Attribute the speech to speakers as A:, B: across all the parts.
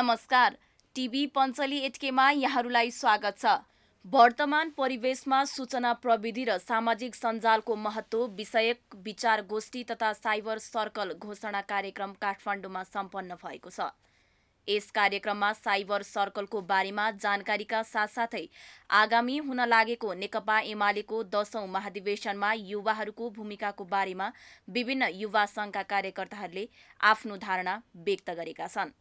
A: नमस्कार, टिभी पञ्चली एटकेमा यहाँहरूलाई स्वागत छ। वर्तमान परिवेशमा सूचना प्रविधि र सामाजिक सञ्जालको महत्त्व विषयक विचार गोष्ठी तथा साइबर सर्कल घोषणा कार्यक्रम काठमाडौँमा सम्पन्न भएको छ। यस कार्यक्रममा साइबर सर्कलको बारेमा जानकारीका साथसाथै आगामी हुन लागेको नेकपा एमालेको 10औं महाधिवेशनमा युवाहरूको भूमिकाको बारेमा विभिन्न युवा सङ्घका कार्यकर्ताहरूले आफ्नो धारणा व्यक्त गरेका छन्।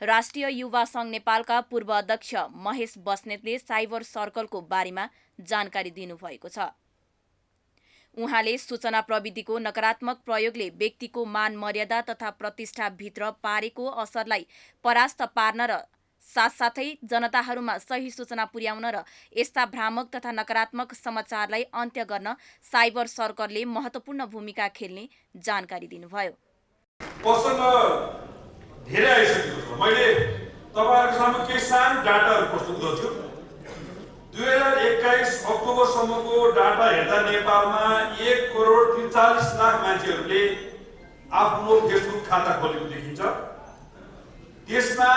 A: राष्ट्रिय युवा सङ्घ नेपालका पूर्व अध्यक्ष महेश बस्नेतले साइबर सर्कलको बारेमा जानकारी दिनुभएको छ। उहाँले सूचना प्रविधिको नकारात्मक प्रयोगले व्यक्तिको मान मर्यादा तथा प्रतिष्ठाभित्र पारेको असरलाई परास्त पार्न र साथसाथै जनताहरूमा सही सूचना पुर्याउन र यस्ता भ्रामक तथा नकारात्मक समाचारलाई अन्त्य गर्न साइबर सर्कलले महत्त्वपूर्ण भूमिका खेल्ने जानकारी दिनुभयो।
B: धेरै आइसकेको छ। मैले तपाईहरुको सामु केही सानो डाटाहरु प्रस्तुत गर्छु। 2021 अक्टोबरसम्मको डाटा हेर्दा नेपालमा 1,43,00,000 मान्छेहरूले आफ्नो फेसबुक खाता खोलेको देखिन्छ। त्यसमा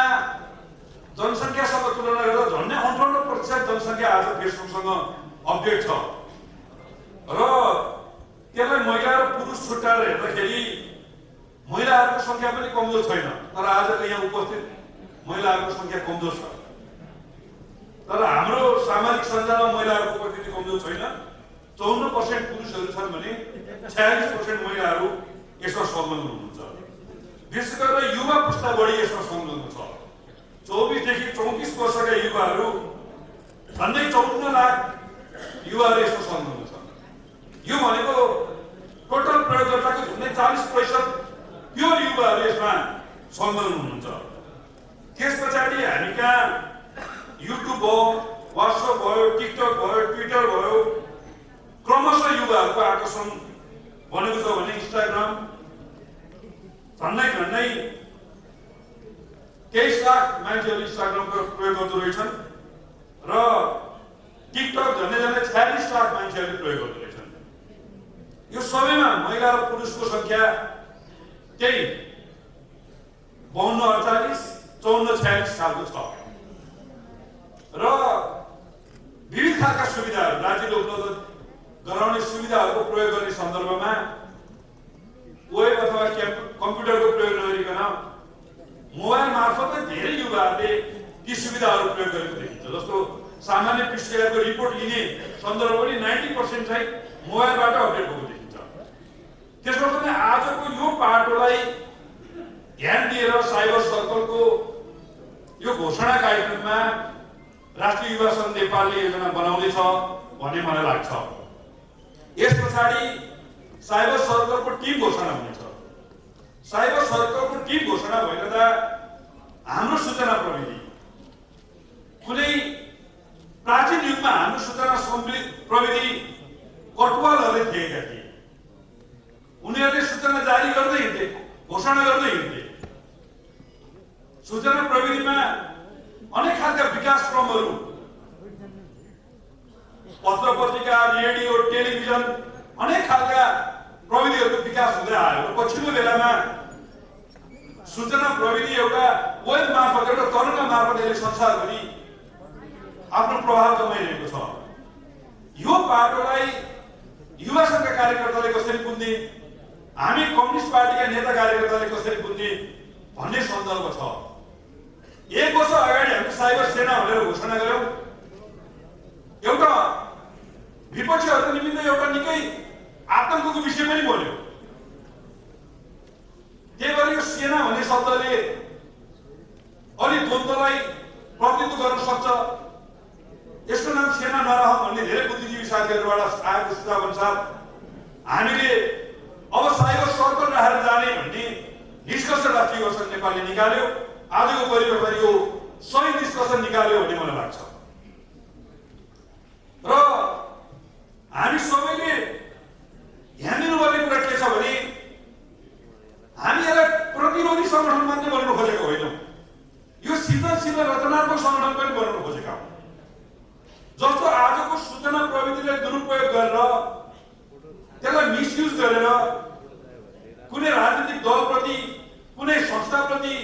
B: जनसङ्ख्यासँग तुलना गर्दा झन्डै 58% जनसङ्ख्या आज फेसबुकसँग अपडेट छ र त्यसलाई महिला र पुरुष छुट्याएर हेर्दाखेरि महिलाहरूको संख्या पनि कमजोर छैन, तर आजको यहाँ उपस्थित महिलाहरूको संख्या कमजोर छ। तर हाम्रो सामाजिक सञ्जालमा महिलाहरूको उपस्थिति कमजोर छैन। 54% पुरुषहरू छन् भने 46% महिलाहरू यसमा संलग्न हुनुहुन्छ। विशेष गरेर युवा पुस्ता बढी यसमा संलग्न छ। 24 देखि 34 वर्षका युवाहरू झन्डै 54 लाख युवाहरू यसमा संलग्न छन्। यो भनेको टोटल प्रयोगकर्ताको झन्डै 40% यो युवाहरू यसमा संलग्न हुनुहुन्छ। त्यस पछाडि हामी कहाँ युट्युब भयो, व्हाट्सएप भयो, टिकटक भयो, ट्विटर भयो, क्रमशः युवाहरूको आकर्षण बनेको छ भने इन्स्टाग्राम झन्डै 23 लाख मान्छेहरू इन्स्टाग्रामको प्रयोग गर्दो रहेछन् र टिकटक झन्डै 46 लाख मान्छेहरूले प्रयोग गर्दो रहेछन्। यो सबैमा महिला र पुरुषको संख्या त्यही 52, 48, 54, 46 सालको छ र विविध खालका सुविधाहरू राज्यले उपलब्ध गराउने सुविधाहरूको प्रयोग गर्ने सन्दर्भमा वेब अथवा कम्प्युटरको प्रयोग नगरिकन मोबाइल मार्फतै धेरै युवाहरूले ती सुविधाहरू प्रयोग गरेको देखिन्छ। जस्तो सामान्य पृष्ठको रिपोर्ट लिने सन्दर्भ पनि 90% चाहिँ मोबाइलबाट अपडेट भएको देखिन्छ। त्यसमा पनि आजको यो पाटोलाई ध्यान दिएर साइबर सर्कलको यो घोषणा कार्यक्रममा राष्ट्रिय युवा सङ्घ नेपालले योजना बनाउँदैछ भन्ने मलाई लाग्छ। यस पछाडि साइबर सर्कलको टिम घोषणा हुनेछ। साइबर सर्कलको टिम घोषणा भइरहँदा हाम्रो सूचना प्रविधि कुनै प्राचीन युगमा हाम्रो सूचना प्रविधि कटुवालहरूले थिएका थिए। उनीहरूले सूचना जारी गर्दै हिँड्थे, घोषणा गर्दै हिँड्थे। सूचना प्रविधिमा अनेक खालका विकास क्रमहरू पत्र पत्रिका, रेडियो, टेलिभिजन अनेक खालका प्रविधिहरूको विकास हुँदै आयो। पछिल्लो बेलामा सूचना प्रविधि एउटा वेब मार्फत, एउटा तरङ्ग मार्फत यसले संसारभरि आफ्नो प्रभाव जमाइरहेको छ। यो बाटोलाई युवा सङ्घका कार्यकर्ताले कसरी बुझ्ने, हामी कम्युनिस्ट पार्टीका नेता कार्यकर्ताले कसरी बुझ्ने भन्ने सन्दर्भ छ। 1 वर्ष अगाडि हामी साइबर सेना भनेर घोषणा गर्यौं। एउटा विपक्षीहरूको निमित्त एउटा निकै आतंकको विषय पनि बोल्यो। त्यही भएर यो सेना भन्ने शब्दले अलि द्वन्द्वलाई प्रतिनिधित्व गर्न सक्छ। यसको नाम सेना नरह भन्ने धेरै बुद्धिजीवी साथीहरूबाट आएको सुझाव अनुसार हामीले अब साइबर सर्कल राखेर जाने भन्ने निष्कर्ष राष्ट्रिय युवा सङ्घ नेपालले निकाल्यो। आजको परिवेशमा यो सही निष्कर्ष निकाल्यो भन्ने मलाई लाग्छ र हामी सबैले ध्यान दिनुपर्ने कुरा के छ भने हामी यसलाई प्रतिरोधी सङ्गठन मात्रै बनाउन खोजेको होइनौँ। यो सृजनशील रचनात्मक सङ्गठन पनि बनाउन खोजेका हौँ। जस्तो आजको सूचना प्रविधिलाई दुरुपयोग गरेर त्यसलाई मिसयुज गरेर कुनै राजनीतिक दलप्रति, कुनै संस्थाप्रति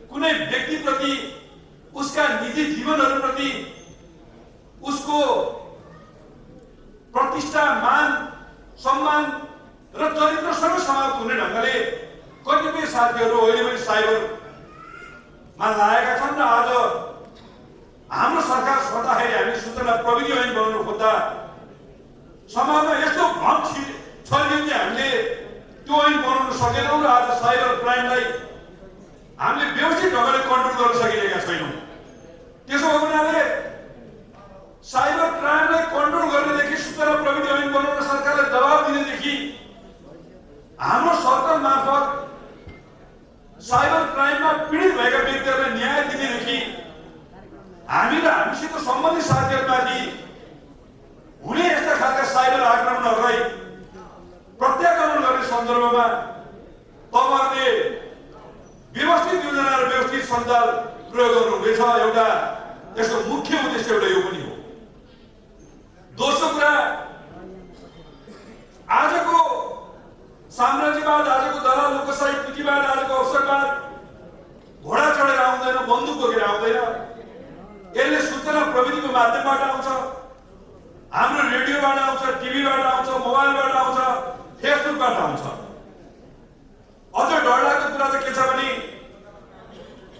B: कुनै व्यक्तिप्रति उसका निजी जीवनहरूप्रति उसको प्रतिष्ठा, मान, सम्मान र चरित्रसँग समाप्त हुने ढङ्गले कतिपय साथीहरू अहिले पनि साइबरमा लागेका छन् र आज हाम्रो सरकार छँदाखेरि हामी सूचना प्रविधि ऐन बनाउनु खोज्दा समाजमा यस्तो भ्रम छरियो कि हामीले त्यो ऐन बनाउन सकेनौँ र आज साइबर क्राइमलाई हामीले व्यवस्थित ढङ्गले कन्ट्रोल गर्न सकिरहेका छैनौँ। त्यसो भएको हुनाले साइबर क्राइमलाई कन्ट्रोल गर्नेदेखि सूचना प्रविधि ऐन बनाउन सरकारलाई दबाब दिनेदेखि हाम्रो सरकार मार्फत साइबर क्राइममा पीडित भएका व्यक्तिहरूलाई न्याय दिनेदेखि हामी र हामीसित सम्बन्धित साथीहरूमाथि हुने यस्ता खालका साइबर आक्रमणहरूलाई प्रत्याक्रमण गर्ने सन्दर्भमा तपाईँहरूले व्यवस्थित योजना र व्यवस्थित सञ्जाल प्रयोग गर्नुहुँदैछ। एउटा यसको मुख्य उद्देश्य एउटा यो पनि हो। दोस्रो कुरा, आजको साम्राज्यवाद, आजको दलाल लोकशाही पुँजीवाद, आजको अवसरवाद घोडा चढेर आउँदैन, बन्दुक बोकेर आउँदैन। यसले सूचना प्रविधिको माध्यमबाट आउँछ, हाम्रो रेडियोबाट आउँछ, टिभीबाट आउँछ, मोबाइलबाट आउँछ, फेसबुकबाट आउँछ। अझ डरलाग्दो कुरा त के छ भने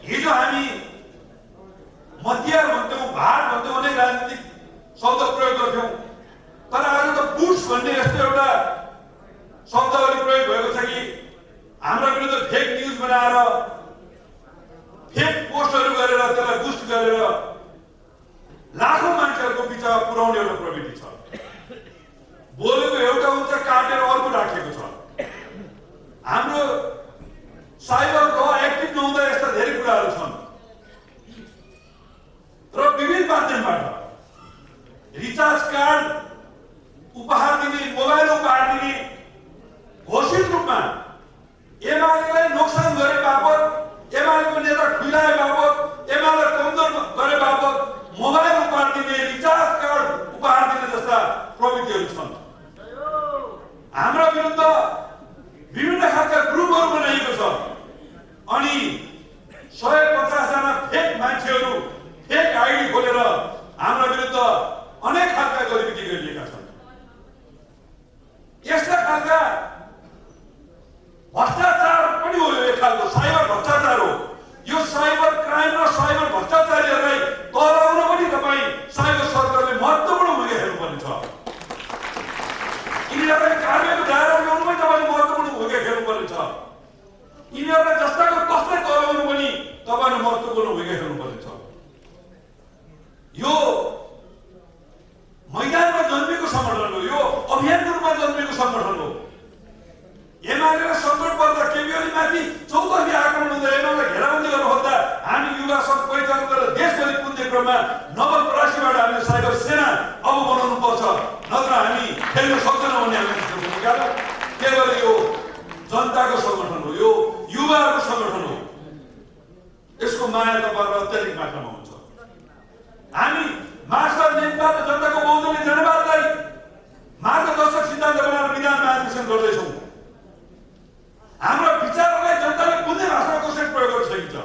B: हिजो हामी मतियार भन्थ्यौँ, भाट भन्थ्यौँ, अनेक राजनीतिक शब्द प्रयोग गर्थ्यौँ, तर आज त बुट्स भन्ने यस्तो एउटा शब्दहरू प्रयोग भएको छ कि हाम्रो विरुद्ध फेक न्युज बनाएर, फेक पोस्टहरू गरेर, त्यसलाई बुस्ट गरेर लाखौं मान्छेहरूको बिचमा पुर्याउने एउटा प्रवृत्ति छ। बोलेको एउटा हुन्छ, काटेर अर्को राखेको छ। हाम्रो साइबर ल एक्टिभ नहुँदा यस्ता धेरै कुराहरू छन् र विभिन्न माध्यमबाट रिचार्ज कार्ड उपहार दिने, मोबाइल उपहार दिने, घोषित रूपमा एमालेलाई नोक्सान गरे बापत, एमालेको नेता खुलाए बापत, एमालेलाई कमजोर गरे बापत मोबाइल उपहार दिने, रिचार्ज कार्ड उपहार दिने जस्ता प्रवृत्तिहरू छन्। हाम्रा विरुद्ध विभिन्न खालका ग्रुपहरू बनाइएको छ अनि 150 जना फेक मान्छेहरू फेक आइडी खोलेर हाम्रा विरुद्ध अनेक खालका गतिविधि गरिएका छन्। यस्ता खालका भ्रष्टाचार पनि हो, यो एक खालको साइबर भ्रष्टाचार हो। यो साइबर क्राइम र साइबर भ्रष्टाचारीहरूलाई तराउन पनि तपाईँ साइबर सरकारले महत्त्वपूर्ण भूमिका खेल्नुपर्ने छ। यिनीहरूलाई कार्यको दायरा ल्याउनुमै तपाईँले महत्त्वपूर्ण भूमिका खेल्नुपर्ने छ। यिनीहरूलाई जस्ताको तस्तै तराउनु पनि तपाईँले महत्त्वपूर्ण भूमिका खेल्नुपर्ने छ। यो मैदानमा जन्मेको संगठन हो, यो अभियानको रूपमा जन्मेको संगठन हो। एमालेलाई सङ्कट पर्दा, केपीओलीमाथि चौतर्फी आक्रमण हुँदा, एमालेलाई घेराबन्दी गर्नु खोज्दा हामी युवा सङ्घ पहिचान गरेर देशभरि कुद्ने क्रममा नवलपरासीबाट हामीले साइबर सेना अब बनाउनु पर्छ, नत्र हामी खेल्न सक्दैनौँ भन्ने हामीले भूमिका हो। केवल यो जनताको सङ्गठन हो, यो युवाहरूको सङ्गठन हो। यसको माया तपाईँहरूलाई अत्याधिक मात्रामा हुन्छ। हामी मार्क्सवादी नेतृत्व र जनताको बहुदलीय जनवादलाई मार्गदर्शक सिद्धान्त बनाएर विधानमा अधिवेशन गर्दैछौँ। हाम्रा विचारहरूलाई जनताले बुझ्ने भाषामा कसरी प्रयोग गर्न सकिन्छ।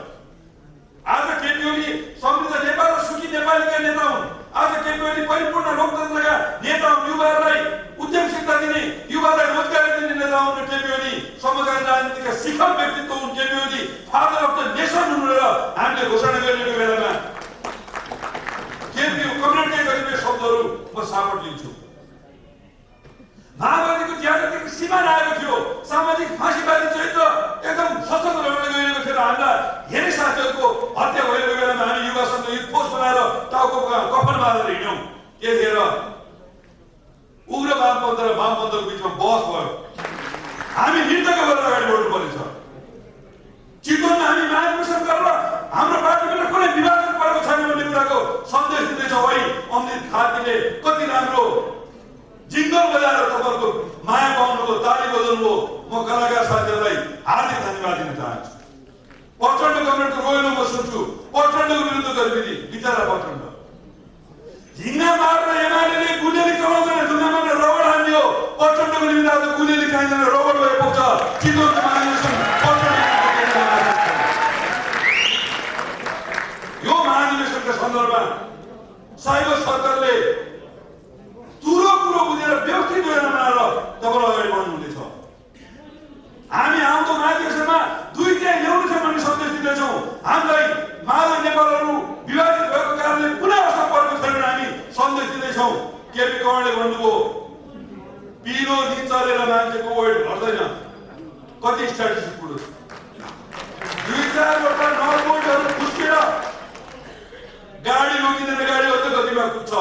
B: आज केपीओली समृद्ध नेपाल र सुखी नेपालीका नेता हुन्। आज केपीओली परिपूर्ण लोकतन्त्रका नेता हुन्। युवाहरूलाई उद्यमशीलता दिने, युवालाई रोजगारी दिने नेता हुन्। केपीओली समकालीन राजनीतिका शिखर व्यक्तित्व हुन्। KP Oli father of the nation हुन् र हामीले घोषणा गरिएको बेलामा केपीओ कम्युनिटी गरिने शब्दहरू म सापट लिन्छु। माओवादीको ज्यादातिरको सीमा आएको थियो, सामाजिक फाँसीवादी चरित्र एकदम सशक्त ढङ्गले गइरहेको थियो र हाम्रा धेरै साथीहरूको हत्या भइरहेको बेलामा हामी युवा सङ्घ युथ फोर्स बनाएर टाउको कफन बाँधेर हिँड्यौँ। त्यतिखेर उग्र वामपन्थ र वामपन्थको बिचमा बहस भयो। हामी नृत्यको गरेर अगाडि बढ्नु पर्नेछ। चितवनमा हामी महाधिवेशन गरेर हाम्रो पार्टीबाट कुनै विभाजन परेको छैन भन्ने कुराको सन्देश दिँदैछौँ। है अमृत खातीले कति राम्रो जिङ्गल बजाएर तपाईँहरूको माया पाउनुभयो, ताली बजाउनुभयो। म कलाकार साथीहरूलाई हार्दिक धन्यवाद दिन चाहन्छु। प्रचण्ड गभर्मेन्टको रोइलो म सुन्छु, प्रचण्डको विरुद्ध गतिविधि, बिचरा प्रचण्ड झिङ्गा मारेर एमाले गुलेली चलाउँदैन, झिङ्गा मारेर रबड हान्यो। प्रचण्डको निम्ति आज गुलेली चाहिँदैन, रबड भए पुग्छ। चितवनको महाधिवेशन नेपालहरू विभाजित भएको कारणले पुनः असर परेको छैन हामी सन्देश दिँदैछौँ। केपी कमलले भन्नुभयो पिलो निचलेर मान्छेको वेट घट्दैन। कति स्ट्याटिस्टिक पुरो 2-4वटा नलबोल्टहरू खुस्केर गाडी रोकिँदैन, गाडी अझ गतिमा कुद्छ।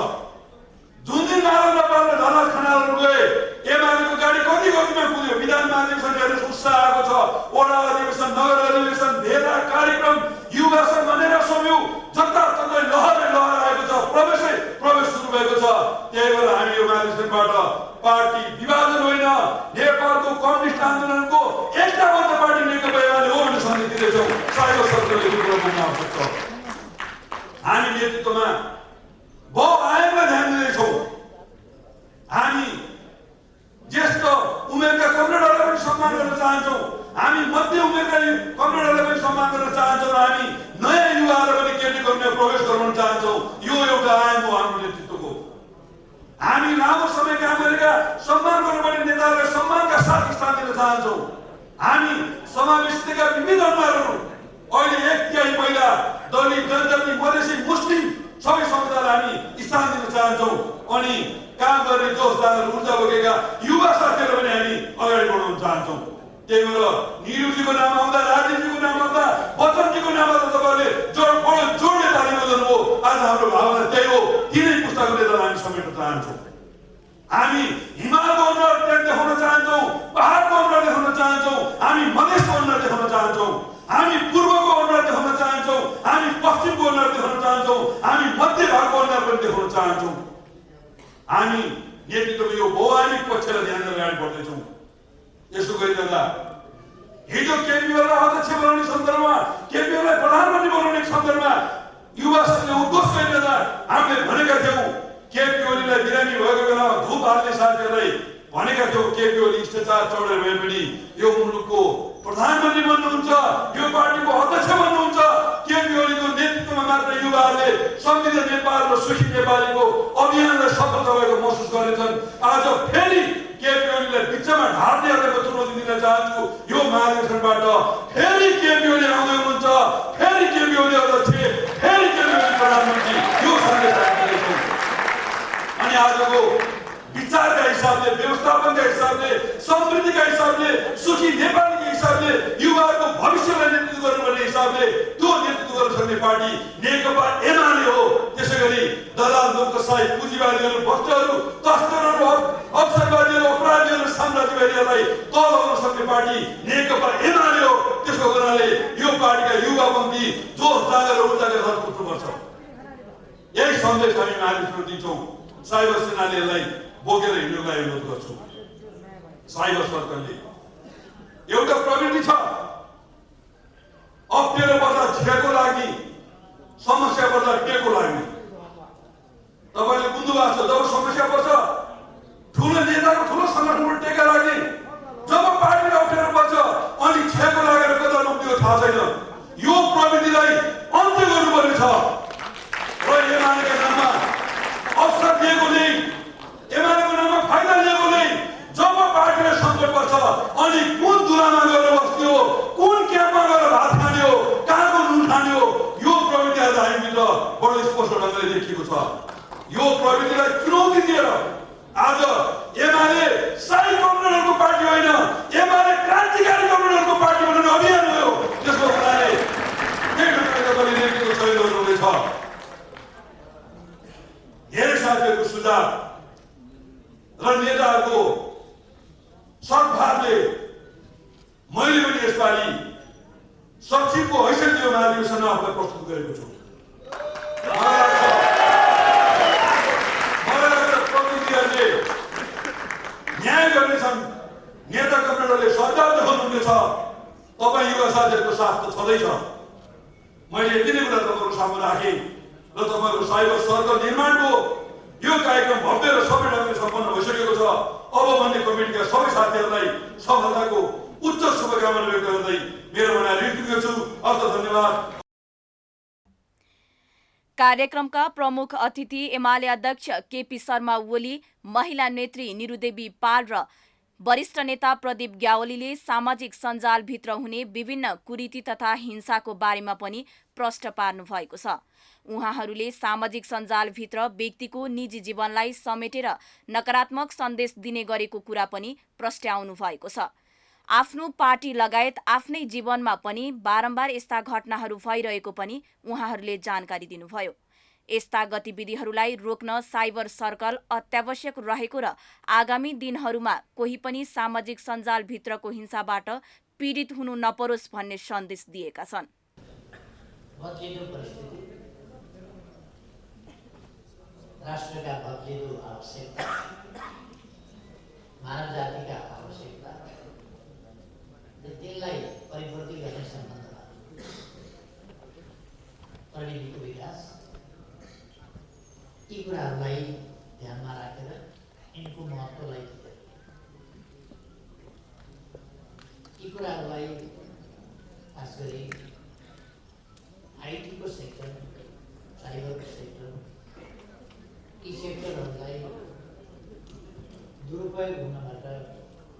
B: जुन दिन मानव नेपालले धर्ना खनालहरू गए एमालेको गाडी कति गतिमा कुद्यो। विधान महाधिवेशन हेरेर उत्साह आएको छ। वडा अधिवेशन, नगर अधिवेशन, भेला कार्यक्रम युवासँग भनेर सम्यौ जताततै लहरै लहर आएको छ। प्रवेश सुरु भएको छ। त्यही भएर हामी यो महाधिवेशनबाट पार्टी विभाजन होइन, नेपालको कम्युनिस्ट आन्दोलनको एकताबद्ध पार्टी नेकपा एमाले हो भन्ने सन्देश दिँदैछौँ। साइबर सरकारले यो कुरा बुझ्न आवश्यक छ। हामी नेतृत्वमा बहुआयामलाई ध्यान दिँदैछौँ। हामी ज्येष्ठ उमेरका कमरेडहरूलाई पनि सम्मान गर्न चाहन्छौँ। हामी मध्य उमेरका कमरेडहरूलाई पनि सम्मान गर्न चाहन्छौँ र हामी नयाँ युवाहरूलाई पनि केन्द्रीय कमिटीमा प्रवेश गराउन चाहन्छौँ। यो एउटा आयाम हो हाम्रो नेतृत्वको। हामी लामो समय काम गरेका सम्मान गर्नुपर्ने नेताहरूलाई सम्मानका साथ स्थान दिन चाहन्छौँ। हामी समावेशिताका विविध अनुहारहरू अहिले 1/3 महिला, दलित, जनजाति, मधेसी, मुस्लिम सबै समुदायलाई हामी स्थान दिन चाहन्छौँ। अनि काम गर्ने जोसदार ऊर्जा बोकेका युवा साथीहरू पनि हामी अगाडि बढाउन चाहन्छौँ। त्यही भएर निरुजीको नाम आउँदा, राजीवजीको नाम आउँदा, बच्चनजीको नाम आउँदा तपाईँहरूले जोडले ताली बजाउनुभयो। आज हाम्रो भावना त्यही हो। तिनै पुस्ताको नेतालाई हामी समेट्न चाहन्छौँ। हामी हिमालको अनुहार देखाउन चाहन्छौँ, पहाडको अनुहार देखाउन चाहन्छौँ, हामी मधेसको अनुहार देखाउन चाहन्छौँ, हामी पूर्वको अनुहार देखाउन चाहन्छौँ, हामी पश्चिमको अनुहार देखाउन चाहन्छौँ, हामी मध्य भागको अनुहार पनि देखाउन चाहन्छौँ। हामी नेतृत्वको यो बहुआयामिक पक्षलाई ध्यान दिएर अगाडि बढ्दैछौँ। यसो गरिरहँदा हिजो केपीओलाई अध्यक्ष बनाउने सन्दर्भमा, केपीओलाई प्रधानमन्त्री बनाउने सन्दर्भमा युवा संघले उद्घोष गरिरहँदा हामीले भनेका थियौँ केपी ओलीलाई बिरामी भएको बेलामा धुप हाल्ने साथीहरूलाई भनेका थियौँ केपी ओली स्टेचार चढेर भए पनि यो मुलुकको प्रधानमन्त्री बन्नुहुन्छ, यो पार्टीको अध्यक्ष बन्नुहुन्छ। केपी ओलीको नेतृत्वमा मात्र युवाहरूले समृद्ध नेपाल र सुखी नेपालीको अभियानलाई सफलता भएको महसुस गरेछन्। आज फेरि केपी ओलीलाई बिचमा ढाड्नेहरूको चुनौती दिन चाहन्छु। यो महाधिवेशनबाट फेरि केपी ओली आउँदै हुनुहुन्छ, फेरि केपी ओली अध्यक्ष, फेरि केपी ओली प्रधानमन्त्री, यो सन्देश हामी दिँदैछौँ। अनि आजको विचारका हिसाबले, व्यवस्थापनका हिसाबले, समृद्धिका हिसाबले, सुखी नेपालीका हिसाबले, युवाको भविष्यलाई नेतृत्व गर्नुपर्ने हिसाबले त्यो नेतृत्व गर्न सक्ने पार्टी नेकपा एमाले हो। त्यसै गरी दलाल, नोकरशाही, पुँजीवादीहरू, भ्रष्टहरू, तस्करहरू, अवसरवादीहरू, अपराधीहरू, साम्राज्यवादीहरूलाई तल ल्याउन सक्ने पार्टी नेकपा एमाले हो। त्यसको कारणले यो पार्टीका युवापन्थी जोस जाँगर ऊर्जाका साथ उठ्नुपर्छ। यही सन्देश हामी महाधिवेशनमा दिन्छौँ। साइबर सेनाले यसलाई बोकेर हिँड्नुलाई अनुरोध गर्छु। साइबर सर्कलले एउटा प्रवृत्ति छ, अप्ठ्यारो पर्दा झिएको लाग्ने, समस्या पर्दा टेको लाग्ने। तपाईँले बुझ्नु भएको छ, जब समस्या पर्छ ठुलो नेताको ठुलो सङ्गठनको टेका लाग्ने, जब पार्टीले अप्ठ्यारो पर्छ अनि झिएको लागेर कता उभियो थाहा छैन। यो प्रवृत्तिलाई अन्त्य गर्नुपर्ने छ र एमालेका नाममा अवसर दिएको नै, एमालेको नाममा फाइदा लिएको नै। जब पार्टीले सङ्कट पर्छ अनि कुन दुरामा गएर बस्ने हो, कुन क्याम्पमा गएर भात खाने हो, कहाँको नुन खाने हो, यो प्रवृत्ति आज हामीभित्र बडो स्पष्ट ढङ्गले देखिएको छ। यो प्रवृत्तिलाई चुनौती दिएर आज एमाले शाही कमरेडहरूको पार्टी होइन, एमाले क्रान्तिकारी कमरेडहरूको पार्टी बनाउने अभियान हो। त्यसको कारणले यही ढङ्गले तपाईँले नेतृत्व सहयोग गर्नुहुँदैछ। धेरै साथीहरूको सुझाव र नेताहरूको सद्भावले मैले पनि यसपालि सचिवको हैसियतले महाधिवेशनमा आफूलाई प्रस्तुत गरेको छु। मलाई लाग्छ प्रतिनिधिहरूले न्याय गर्नेछन्, नेता कमरेडहरूले सद्भाव देखाउनुहुनेछ। तपाईँ युवा साथीहरूको साथ त छँदैछ। मैले यति नै कुरा तपाईँहरूको सामु राखेँ र तपाईँको साइबर सर्कल निर्माणको यो कार्यक्रम भव्य र सबै ढङ्गले सम्पन्न भइसकेको छ। अब भन्ने कमिटीका सबै साथीहरूलाई सफलताको उच्च शुभकामना व्यक्त गर्दै मेरो भनाइ रिक्त गर्छु। हस्त धन्यवाद।
A: कार्यक्रमका प्रमुख अतिथि एमाले अध्यक्ष केपी शर्मा ओली, महिला नेत्री निरुदेवी पाल र वरिष्ठ नेता प्रदीप ग्यावालीले सामाजिक सञ्जालभित्र हुने विभिन्न कुरीति तथा हिंसाको बारेमा पनि प्रष्ट पार्नु भएको छ। उहाँहरूले सामाजिक सञ्जालभित्र व्यक्तिको निजी जीवनलाई समेटेर नकारात्मक सन्देश दिने गरेको कुरा पनि प्रस्ट्याउनु भएको छ। आफ्नो पार्टी लगायत आफ्नै जीवनमा पनि बारम्बार यस्ता घटनाहरू भइरहेको पनि उहाँहरूले जानकारी दिनुभयो। यस्ता गतिविधिहरूलाई रोक्न साइबर सर्कल अत्यावश्यक रहेको र आगामी दिनहरूमा कोही पनि सामाजिक सञ्जालभित्रको हिंसाबाट पीडित हुनु नपरोस् भन्ने सन्देश दिएका छन्।
C: राष्ट्रका बदलिदो आवश्यकता, मानव जातिका आवश्यकता र त्यसलाई परिपूर्ति गर्ने सम्बन्धमा प्रविधिको विकास, यी कुराहरूलाई ध्यानमा राखेर यिनको महत्त्वलाई यी कुराहरूलाई खास गरी आइटीको सेक्टर, साइबरको सेक्टर, यी सेक्टरहरूलाई दुरुपयोग हुनबाट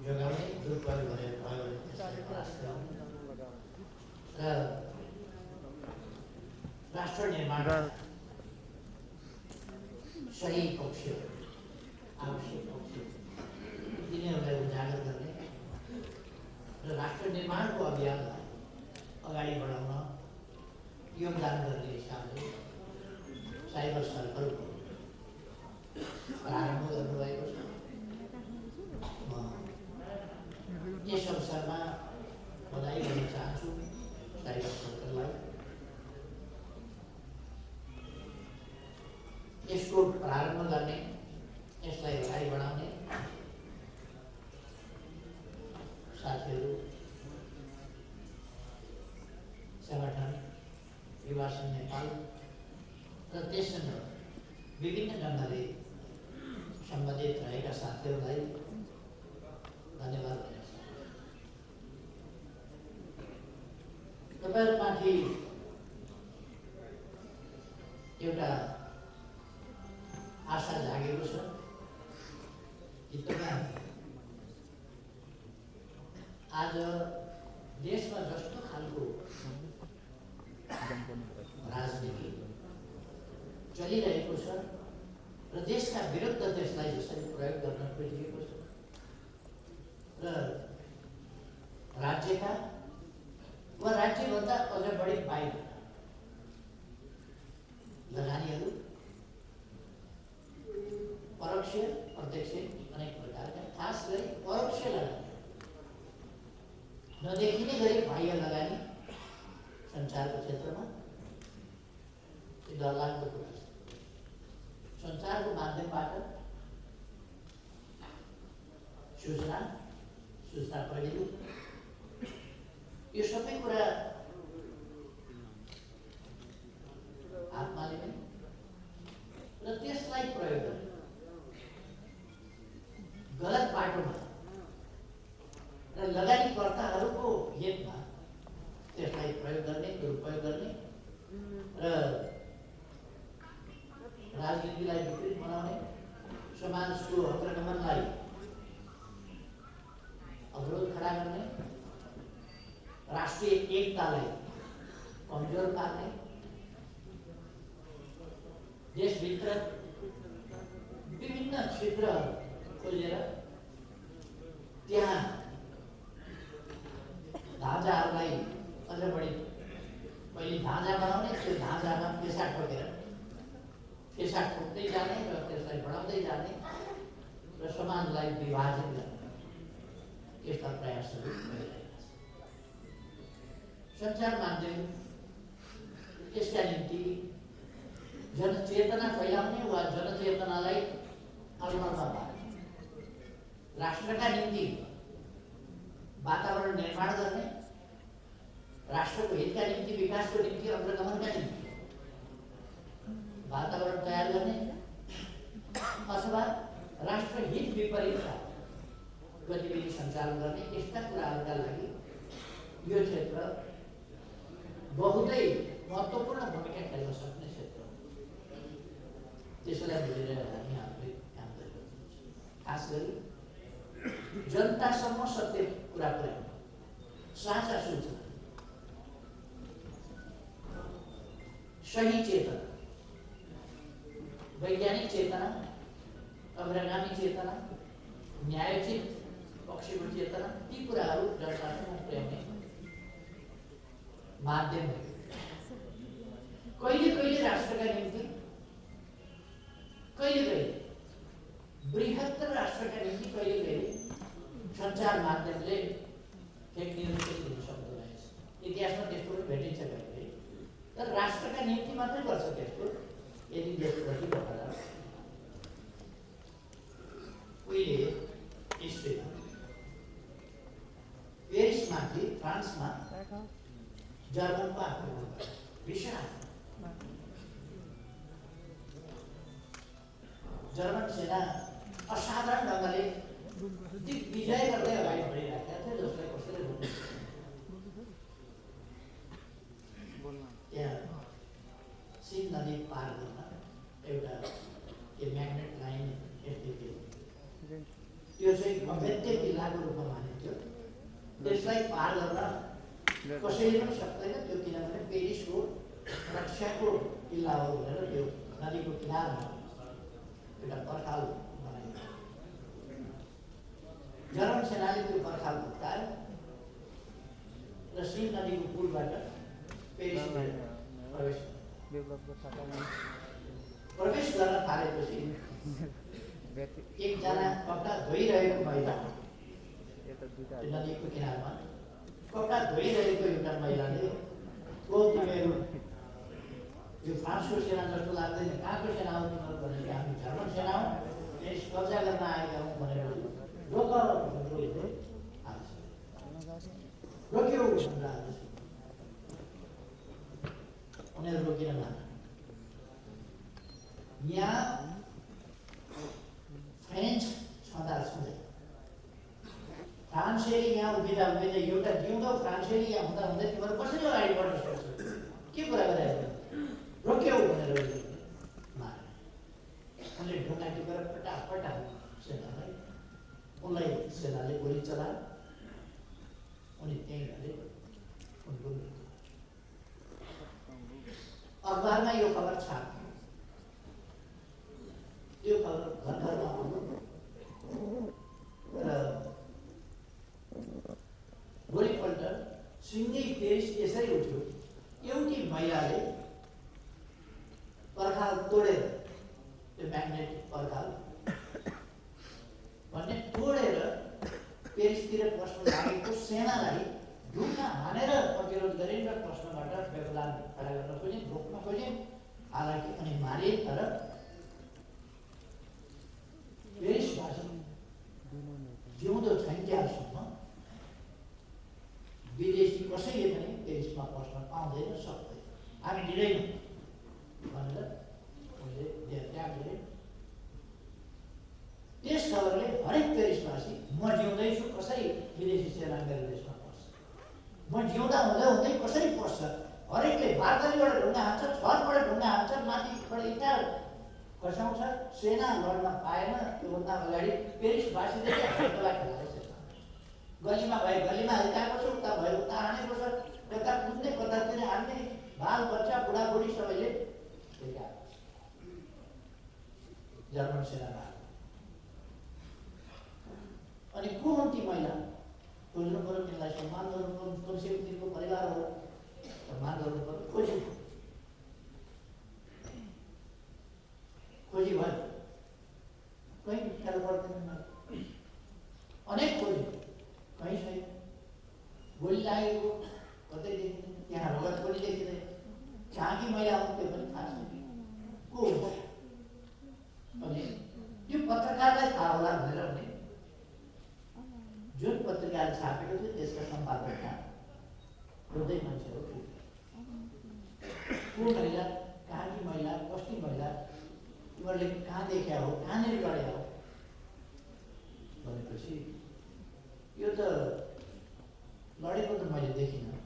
C: जोगाउने, दुरुपयोग गरेर भयो भने त्यसलाई प्रयास गर्ने र राष्ट्र निर्माण सही पक्षहरू, आवश्यक पक्षहरू तिनीहरूलाई उजागर गर्ने र राष्ट्र निर्माणको अभियानलाई अगाडि बढाउन योगदान गर्ने हिसाबले साइबर सर्कलको प्रारम्भ गर्नुभएको छ। म यस अवसरमा बधाई दिन चाहन्छु साइबर सर्कललाई। यसको प्रारम्भ गर्ने, यसलाई अगाडि बढाउने साथीहरू, संगठन युवा संघ नेपाल र त्यससँग विभिन्न ढङ्गले सम्बन्धित रहेका साथीहरूलाई धन्यवाद दिन चाहन्छु। तपाईँहरूमाथि एउटा आशा जागेको छ कि तपाईँ आज देशमा जस्तो खालको राजनीति चलिरहेको छ र देशका विरुद्ध त्यसलाई जसरी प्रयोग गर्न खोजिएको छ र राज्यका वा राज्यभन्दा अझ बढी बाहिर लगानीहरू परोक्ष प्रत्यक्ष अनेक प्रकारका, खास गरी परोक्ष लगानी, नदेखिने गरी बाह्य लगानी सञ्चारको क्षेत्रमा डरलाग्दो कुरा छ। सञ्चारको माध्यमबाट सूचना प्रविधि यो सबै कुरा हातमा लिने र त्यसलाई प्रयोग गर्ने, गलत बाटोमा र लगानीकर्ताहरूको हितमा त्यसलाई प्रयोग गर्ने, दुरुपयोग गर्ने र राजनीतिलाई विपरीत बनाउने, समाजको अग्रगमनलाई अवरोध खडा गर्ने, राष्ट्रिय एकतालाई कमजोर पार्ने, देशभित्र विभिन्न क्षेत्रहरू खोजेर त्यहाँ ढाँचाहरूलाई अझ बढी पहिले ढाँचा बनाउने, त्यो ढाँचामा पेसा ठोकेर पेसा ठोक्दै जाने र त्यसलाई बढाउँदै जाने र समाजलाई विभाजित गर्ने, यस्ता प्रयासहरू भइरहेका छन्। सञ्चार माध्यम यसका निम्ति जनचेतना फैलाउने वा जनचेतनालाई अलमलमा पार्ने, राष्ट्रका निम्ति वातावरण निर्माण गर्ने, राष्ट्रको हितका निम्ति, विकासको निम्ति, अग्रगमनका निम्ति वातावरण तयार गर्ने अथवा राष्ट्रहित विपरीतका गतिविधि सञ्चालन गर्ने, यस्ता कुराहरूका लागि यो क्षेत्र बहुतै महत्त्वपूर्ण भूमिका खेल्न सक्ने क्षेत्र हो। त्यसलाई बुझेर हामी हामीले काम गरिरहेको छौँ। खास गरी जनतासम्म सत्य कुरा पुर्याउन, साँचा सूचना सही चेतना, वैज्ञानिक चेतना, अग्रगामी चेतना, न्यायोचित पक्षको चेतना, ती कुराहरू जनतासँग पुर्याउने माध्यम हो। कहिले कहिले राष्ट्रका निम्ति, कहिले कहिले बृहत्तर राष्ट्रका निम्ति कहिले कहिले सञ्चार माध्यमले फेक न्युज पनि हुन सक्दैन। इतिहासमा त्यस्तो पनि भेटिन्छ कहिले, तर राष्ट्रका निम्ति मात्रै गर्छ त्यस्तो यदि देशप्रति वफादार। उहिले स्पेन, पेरिसमाथि फ्रान्समा जर्मनको आक्रमण भयो, विशाल जर्मन सेना असाधारण ढङ्गले दिग्विजय गर्दै अगाडि बढिरहेका थियो, जसलाई कसैले रोक्न त्यहाँ सिन नदी पार गर्न एउटा म्याग्नेट लाइन एफटिपी, त्यो चाहिँ अभेद्य किल्लाको रूपमा मानिन्थ्यो। त्यसलाई पार गर्न कसैले पनि सक्दैन त्यो, किनभने पेरिसको रक्षाको किल्ला हो भनेर त्यो नदीको किनारमा एउटा पर्खाल बनाइन्छ। जर्मन सेनाले त्यो पर्खाल भत्कायो र सिन नदीको पुलबाट पेरिस प्रवेश गर्न थालेपछि एकजना कपडा धोइरहेको महिला, नदीको किनारमा कपडा धोइरहेको एउटा महिलाले तिमीहरू यो फ्रान्सको सेना जस्तो लाग्दैन, कहाँको सेना हो तिमीहरू भनेर, हामी जर्मन सेना हो, यस कब्जा गर्न आएका हौँ भनेर रोक्यो उनीहरू रोकिन माने। यहाँ फ्रेन्च छँदा छँदै फ्रान्सेली यहाँ उभिँदा उभिँदै एउटा जिउँदो फ्रान्सेली यहाँ हुँदा हुँदै तिमीहरू कसरी अगाडि बढ्न सक्छौ, के कुरा गरिरहेको, रोक्यौ भनेर मारे। उनले ढुङ्गा टिपेर फटाफट सेनालाई, उनलाई सेनाले गोली चलायो, उनी त्यहीँ गरे, उनको मृत्यु। अखबारमा यो खबर छाप्यो, त्यो खबर घर घरमा आउनु र भोलिपल्ट सिङ्गै पेरिस यसरी उठ्यो, एउटी महिलाले पर्खाल तोडेर, त्यो म्याग्नेटिक पर्खाल भन्ने तोडेर पेरिसतिर पस्न लागेको सेनालाई ढुङ्गा हानेर प्रतिरोध गरिन् र प्रश्नबाट व्यवधान खडा गर्न खोजिन्, रोक्न खोजिन्, हालाकि अनि मारिए। तर पेरिसवासी जिउँदो छैन्जेलसम्म विदेशी कसैले पनि पेरिसमा पस्न पाउँदैन, सक्दैन, हामी दिँदैनौँ भनेर उनले देहत्याग गरे। त्यस खबरले हरेक पेरिसवासी म जिउँदैछु, कसरी विदेशी सेना मेरो देशमा पस्छ, म जिउँदा हुँदै हुँदै कसरी पस्छ, हरेकले बालकनीबाट ढुङ्गा हान्छ, छतबाट ढुङ्गा हान्छ, माथिबाट इँटा खसाउँछ, सेना लड्न पाएन। त्योभन्दा अगाडि पेरिसवासीले हल्ला खेलाएको छ, गलीमा भए गलीमा हिर्काएको छ, उता भए उता हानेको छ, कता कुद्ने कतातिर हान्ने, बाल बच्चा बुढाबुढी सबैले हिर्काएको छ। जर्मन सेनामा अनि को हुन् ती महिला, खोज्नु पर्यो, तिनलाई सम्मान गर्नु पर्यो, तुलसीको परिवार हो, सम्मान गर्नु पर्यो। खोजी भयो, कहीँ फेला पर्दैन, अनेक खोजी, कहीँ छैन, गोली लागेको कतै देखिँदैन, त्यहाँ रगत पनि देखिँदैन, कहाँ कि महिला हुन् त्यो पनि थाहा छैन, को हो। अनि त्यो पत्रकारलाई थाहा होला भनेर भने जुन पत्रिकाले छापेको थियो त्यसका सम्पादकका रोज्दै मान्छेहरू को महिला, कहाँ कि महिला, कस्ती महिला, तिमीहरूले कहाँ देखा हो, कहाँनिर लड्या हो भनेपछि यो त लडेको त मैले देखिनँ,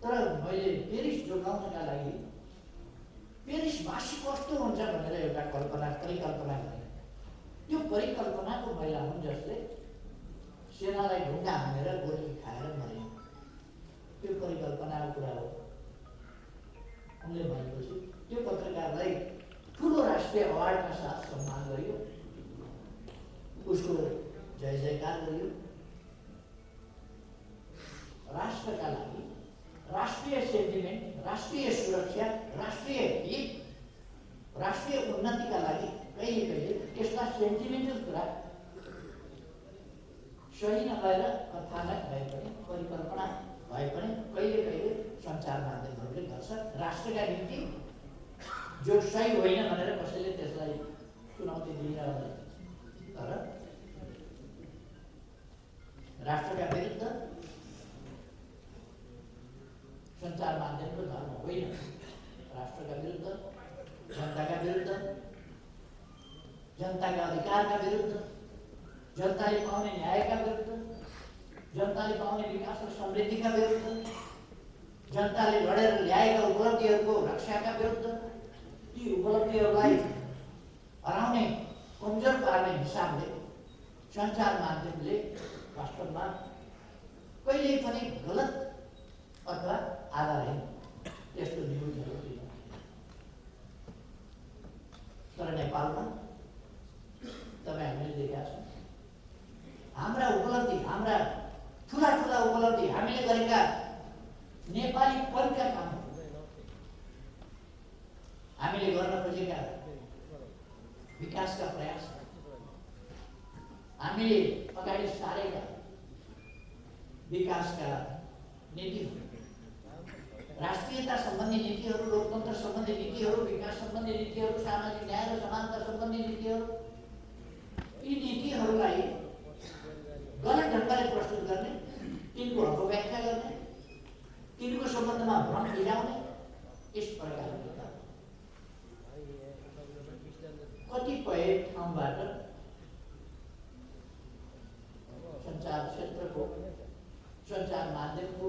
C: तर मैले पेरिस जोगाउनका लागि पेरिसवासी कस्तो हुन्छ भनेर एउटा परिकल्पना गरेँ। त्यो परिकल्पनाको महिला हुन् जसले सेनालाई ढुङ्गा हानेर गोली खाएर मरे। त्यो परिकल्पनाको कुरा हो। उनले भनेपछि त्यो पत्रकारलाई ठुलो राष्ट्रिय अवार्डका साथ सम्मान गरियो, उसको जय जयकार गरियो। राष्ट्रका लागि राष्ट्रिय सेन्टिमेन्ट, राष्ट्रिय सुरक्षा, राष्ट्रिय हित, राष्ट्रिय उन्नतिका लागि कहिले कहिले यस्ता सेन्टिमेन्टल कुरा सही नभएर कथानक भए पनि, परिकल्पना भए पनि कहिले कहिले सञ्चार माध्यमहरूले गर्छ। राष्ट्रका निम्ति जो सही होइन भनेर कसैले त्यसलाई चुनौती दिइरहँदैन, तर राष्ट्रका विरुद्ध सञ्चार माध्यमको धर्म होइन। राष्ट्रका विरुद्ध, जनताका विरुद्ध, जनताका अधिकारका विरुद्ध, जनताले पाउने न्यायका विरुद्ध, जनताले पाउने विकास र समृद्धिका विरुद्ध, जनताले लडेर ल्याएका उपलब्धिहरूको रक्षाका विरुद्ध, ती उपलब्धिहरूलाई हराउने, कमजोर पार्ने हिसाबले सञ्चार माध्यमले वास्तवमा कहिल्यै पनि गलत अथवा आधारहीन यस्तो न्युजहरू दिन। तर नेपालमा तपाईँ हामीले देखेका छौँ हाम्रा उपलब्धि, हाम्रा ठुला ठुला उपलब्धि, हामीले गरेका नेपाली पनका काम, हामीले गर्न खोजेका विकासका प्रयास, हामीले अगाडि सारेका विकासका नीतिहरू, राष्ट्रियता सम्बन्धी नीतिहरू, लोकतन्त्र सम्बन्धी नीतिहरू, विकास सम्बन्धी नीतिहरू, सामाजिक न्याय र समानता सम्बन्धी नीतिहरू, यी नीतिहरूलाई गलत ढङ्गले प्रस्तुत गर्ने, तिनको अपव्याख्या गर्ने, तिनको सम्बन्धमा भ्रम फिजाउने, यस प्रकारले कतिपय ठाउँबाट सञ्चार क्षेत्रको, सञ्चार माध्यमको,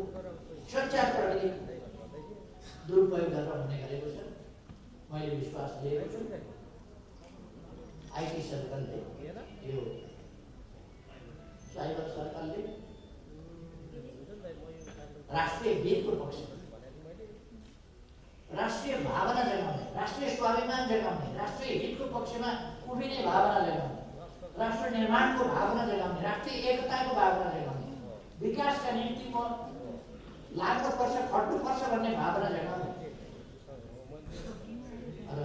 C: सञ्चार प्रविधिको दुरुपयोग गरेर हुने गरेको छ। मैले विश्वास लिएको छु आइटी सर्कलले, यो साइबर सर्कलले राष्ट्रिय हितको पक्षमा, राष्ट्रिय भावना जगाउने, राष्ट्रिय स्वाभिमान जगाउने, राष्ट्रिय हितको पक्षमा उभिने भावना जगाउने, राष्ट्र निर्माणको भावना जगाउने, राष्ट्रिय एकताको भावना जगाउने, विकासका निम्ति म लाग्नुपर्छ, खट्नुपर्छ भन्ने भावना जगाउने र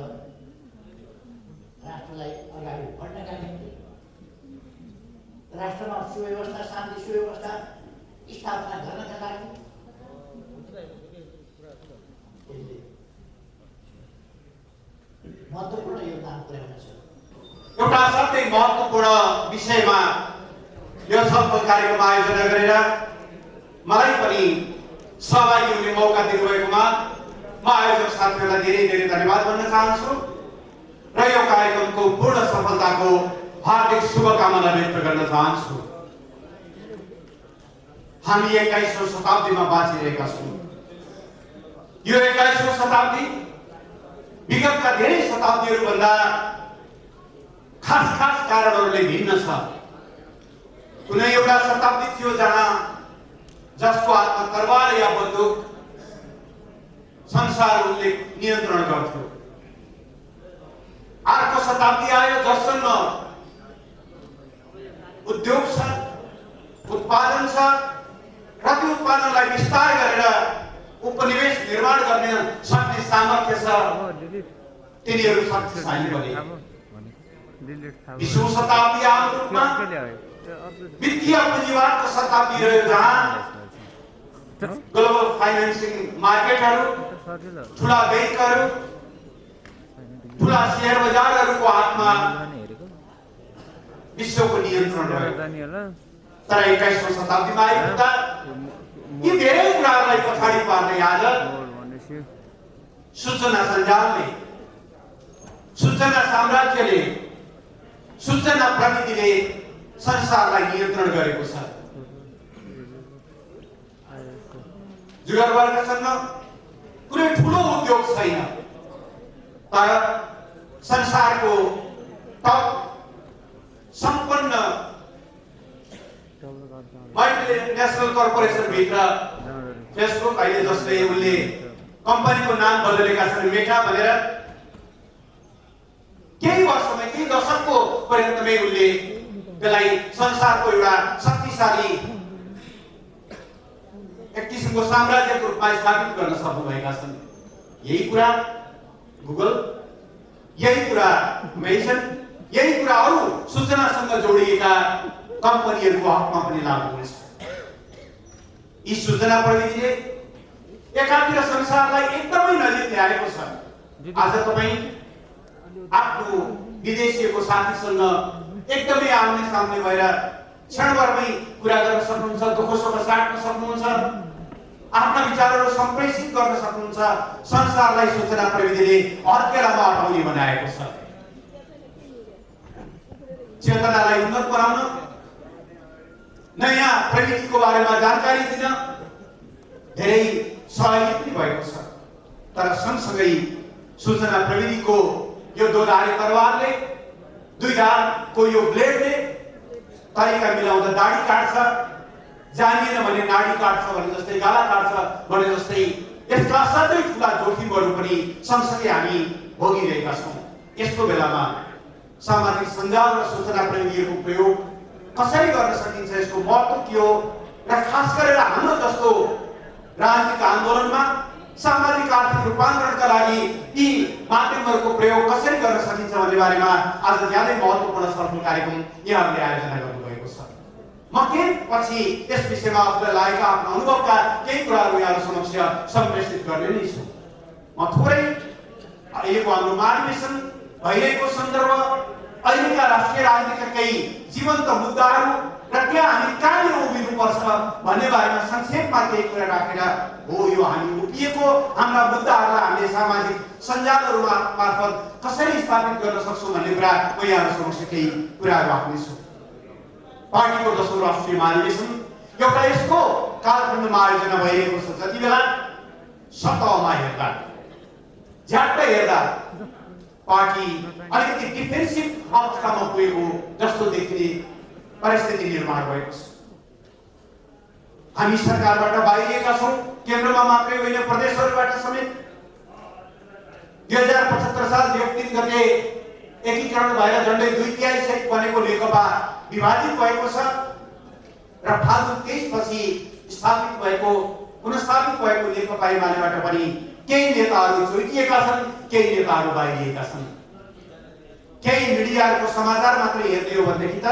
C: राष्ट्रलाई अगाडि बढ्नका निम्ति, राष्ट्रमा सुव्यवस्था, शान्ति सुव्यवस्था स्थापना गर्नका लागि महत्त्वपूर्ण योगदान पुर्याउनेछ।
D: एउटा असाध्यै महत्त्वपूर्ण विषयमा यो छलफल कार्यक्रम आयोजना गरेर मलाई पनि सहभागी हुने मौका दिनुभएकोमा म आयोजक साथीहरूलाई धेरै धेरै धन्यवाद भन्न चाहन्छु र यो कार्यक्रमको पूर्ण सफलताको हार्दिक शुभकामना व्यक्त गर्न चाहन्छु। हामी 21औं शताब्दीमा बाँचिरहेका छौँ। यो 21औं शताब्दी विगतका धेरै शताब्दीहरूभन्दा खास कारणहरूले भिन्न छ। कुनै एउटा शताब्दी थियो जसको हातमा तरवार या बन्दुक संसारले नियन्त्रण गर्थ्यो। अर्को शताब्दी आयो जससँग उद्योग छ, उत्पादन छ र त्यो उत्पादनलाई विस्तार गरेर उपनिवेश निर्माण गर्ने सक्ने सामर्थ्य छ। तिनीहरू शक्तिशाली बने। 20औं शताब्दी आम रूपमा वित्तीय पुँजीवादको शताब्दी रह्यो, जहाँ ग्लोबल फाइनेन्सिङ मार्केटहरू, ठुला बैंकहरू, ठुला शेयर बजारहरूको हातमा विश्वको नियन्त्रण रह्यो। तर 21औं शताब्दीमा आइपुग्दा यी धेरै कुराहरूलाई पछाडि पार्दै आज सूचना सञ्जालले, सूचना साम्राज्यले, सूचना प्रविधिले संसारलाई नियन्त्रण गरेको छ। जुगरवर्गसँग कुनै ठुलो उद्योग छैन, तर संसारको टप सम्पन्न मल्टिनेसनल कर्पोरेसन भित्र फेसबुक अहिले जसले उसले कम्पनीको नाम बदलेका छन् मेटा भनेर। केही वर्षमै केही दशकको पर्यन्तमै उनले त्यसलाई संसारको एउटा शक्तिशाली एक किसिमको साम्राज्यको रूपमा स्थापित गर्न सक्नुभएका छन्। यही कुरा गुगल, यही कुरा अमेजन, यही कुरा अरू सूचनासँग जोडिएका कम्पनीहरूको हकमा पनि लागू हुनेछ। यी सूचना प्रविधिले एकातिर संसारलाई एकदमै नजिक ल्याएको छ। आज तपाईँ आफ्नो विदेशीको साथीसँग एकदमै आउने सामने भएर क्षणभरमै कुरा गर्न सक्नुहुन्छ, दुःख सुख साट्न सक्नुहुन्छ, आफ्ना विचारहरू सम्प्रेषित गर्न सक्नुहुन्छ। संसारलाई सूचना प्रविधिले हत्केलामा अटाउने बनाएको छ। चेतनालाई उन्नत बनाउन, नयाँ प्रविधिको बारेमा जानकारी दिन धेरै सहयोगी पनि भएको छ। तर सँगसँगै सूचना प्रविधिको यो दोधारे तरवारले, दुई धारको यो ब्लेडले तरिका मिलाउँदा दाढी काट्छ, जानिएन भने नाडी काट्छ भने जस्तै, गाला काट्छ भने जस्तै यसका असाध्यै ठुला जोखिमहरू पनि सँगसँगै हामी भोगिरहेका छौँ। यस्तो बेलामा सामाजिक सञ्जाल र सूचना प्रविधिहरूको प्रयोग कसरी गर्न सकिन्छ, यसको महत्त्व के हो र खास गरेर हाम्रो जस्तो राजनीतिक आन्दोलनमा सामाजिक आर्थिक रूपान्तरणका लागि यी माध्यमहरूको प्रयोग कसरी गर्न सकिन्छ भन्ने बारेमा आज ज्यादै महत्त्वपूर्ण छलफल कार्यक्रम यहाँहरूले आयोजना गर्नुभएको छ। म के पछि यस विषयमा आफूलाई लागेका आफ्नो अनुभवका केही कुराहरू यहाँहरू समक्ष सम्प्रेषित गर्ने नै छु। म थोरै अहिलेको हाम्रो महाधिवेशन भइरहेको सन्दर्भ, अहिलेका राष्ट्रिय राजनीतिका केही जीवन्त मुद्दाहरू र त्यहाँ हामी कहाँनिर उभिनुपर्छ भन्ने बारेमा संक्षेपमा केही कुरा राखेर हो यो हामी उभिएको हाम्रा मुद्दाहरूलाई हामीले सामाजिक सञ्जालहरू मार्फत कसरी स्थापित गर्न सक्छौँ भन्ने कुरा म यहाँहरू समक्ष केही कुराहरू राख्नेछु। पार्टीको 10औं राष्ट्रिय महाधिवेशन एउटा यसको कालखण्डमा आयोजना भइरहेको छ। जति बेला सतहमा हेर्दा, झ्याट्टै हेर्दा पार्टी अलिकति डिफेन्सिभ अवस्थामा पुगेको जस्तो देखिने परिस्थिति निर्माण भएको छ। हामी सरकारबाट बाहिरिएका छौँ, केन्द्रमा मात्रै होइन प्रदेशहरूबाट समेत। 2075 साल जेठ 3 गते एकीकरण भएर झन्डै 2/3 सहित बनेको नेकपा विभाजित भएको छ र फाल्गुन 23 पछि स्थापित भएको पुनर्स्थापित भएको नेकपा एमालेबाट पनि केही नेताहरू चुइकिएका छन्, केही नेताहरू बाहिरिएका छन्। केही मिडियाहरूको समाचार मात्रै हेर्ने हो भनेदेखि त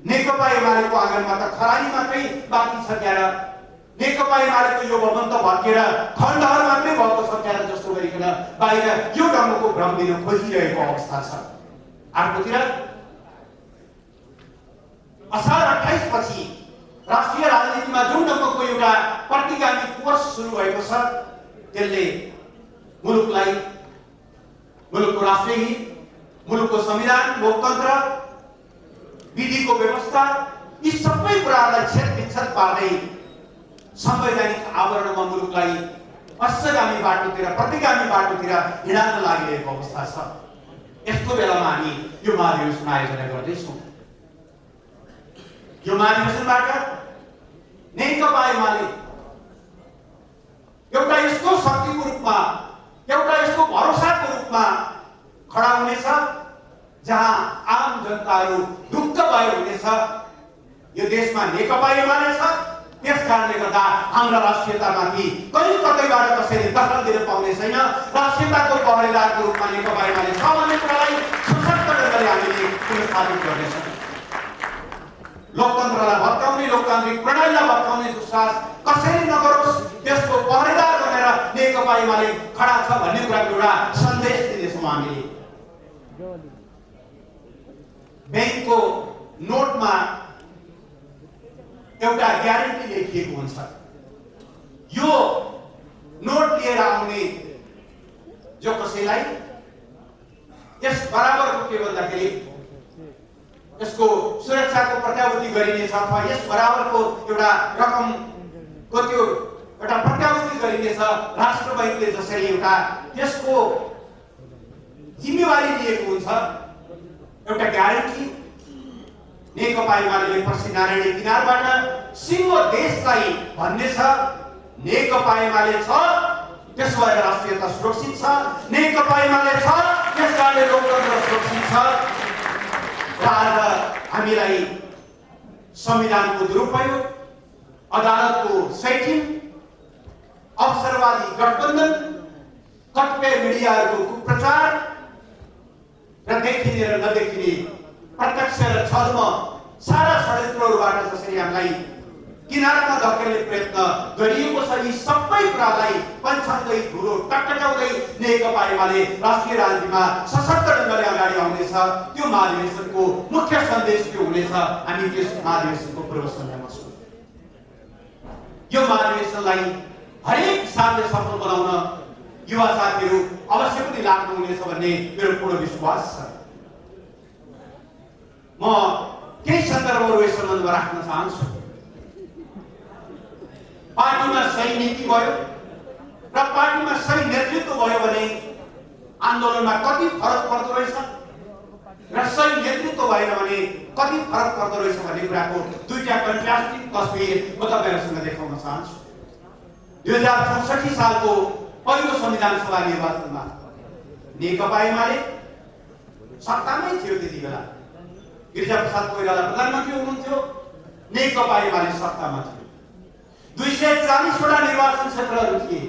D: नेकपा एमालेको आँगनमा त खरानी मात्रै बाँकी छ क्या र, नेकपा एमालेको यो भवन त भत्केर खण्डहर मात्रै भएको छ क्या जस्तो गरिकन बाहिर यो ढङ्गको भ्रम दिन खोजिरहेको अवस्था छ। अर्कोतिर असार 28 पछि राष्ट्रिय राजनीतिमा जुन ढङ्गको एउटा प्रतिगामी कोर्स सुरु भएको छ, त्यसले मुलुकलाई, मुलुकको राष्ट्रिय हित, मुलुकको संविधान, लोकतन्त्र, विधिको व्यवस्था, यी सबै कुराहरूलाई छेदविच्छेद पार्दै संवैधानिक आवरणमा मुलुकलाई पश्चगामी बाटोतिर, प्रतिगामी बाटोतिर हिँडाल्न लागिरहेको अवस्था छ। यस्तो बेलामा हामी यो महाधिवेशन आयोजना गर्दैछौँ। यो महाधिवेशनबाट नेकपा एमाले एउटा यस्तो शक्तिको रूपमा, एउटा यस्तो भरोसाको रूपमा खडा हुनेछ जहाँ आम जनताहरू ढुक्क भए हुनेछ। यो देशमा नेकपा एमाले छ, त्यस कारणले गर्दा हाम्रा राष्ट्रियतामाथि कहीँ कतैबाट कसैले दखल दिन पाउने छैन। राष्ट्रियताको पहरेदारको रूपमा नेकपा एमाले छ भन्ने कुरालाई सशक्त गरी हामीले पुनर्स्थापित गर्नेछौँ। लोकतन्त्रलाई भत्काउने, लोकतान्त्रिक प्रणालीलाई भत्काउने दुस्साहस कसैले नगरोस्, त्यसको पहरेदार बनेर नेकपा एमाले खडा छ भन्ने कुराको एउटा सन्देश दिनेछौँ हामीले। बैंकको नोटमा एउटा ग्यारेन्टी लेखिएको हुन्छ। यो नोट लिएर आउने जो कसैलाई यस बराबरको के भन्दाखेरि यसको सुरक्षाको प्रत्याभूति गरिनेछ अथवा यस बराबरको एउटा रकमको त्यो एउटा प्रत्याभूति गरिनेछ। राष्ट्र बैंकले जसरी एउटा त्यसको जिम्मेवारी लिएको हुन्छ, एउटा ग्यारेन्टी नेकपा एमाले पश्चिमनारायणी किनारबाट सिङ्गो देशलाई भन्ने छ। नेकपा एमाले छ, त्यसो भएर राष्ट्रियता सुरक्षित छ, नेकपा एमाले छ, त्यसकारणले लोकतन्त्र सुरक्षित छ। र आज हामीलाई संविधानको दुरुपयोग, अदालतको सैटिङ, अवसरवादी गठबन्धन, कतिपय मिडियाहरूको कुप्रचार र देखिने र नदेखिने प्रत्यक्ष र छद्म सारा षड्यन्त्रहरूबाट जसरी हामीलाई किनारमा धकेल्ने प्रयत्न गरिएको छ, यी सबै कुरालाई पन्छाउँदै धुलो टकटकाउँदै नेकपा एमाले राष्ट्रिय राजनीतिमा सशक्त ढङ्गले अगाडि आउनेछ। त्यो महाधिवेशनको मुख्य सन्देश त्यो हुनेछ। हामी त्यस महाधिवेशनको पूर्व सन्ध्यामा छौँ। यो महाधिवेशनलाई हरेक हिसाबले सफल बनाउन युवा साथीहरू अवश्य पनि लाग्नुहुनेछ भन्ने मेरो पूर्ण विश्वास छ। म केही सन्दर्भहरू यस सम्बन्धमा राख्न चाहन्छु। पार्टीमा सही नीति भयो र पार्टीमा सही नेतृत्व भयो भने आन्दोलनमा कति फरक पर्दो रहेछ र सही नेतृत्व भएन भने कति फरक पर्दो रहेछ भन्ने कुराको दुईटा कन्ट्रास्टिङ तस्बिर म तपाईहरुसँग देखाउन चाहन्छु। 2064 सालको पहिलो संविधान सभा निर्वाचनमा नेकपा एमाले सत्तामै थियो। त्यति बेला गिरिजाप्रसाद कोइराला प्रधानमन्त्री हुनुहुन्थ्यो, नेकपा एमाले सत्तामा थियो। 240 वटा निर्वाचन क्षेत्रहरू थिए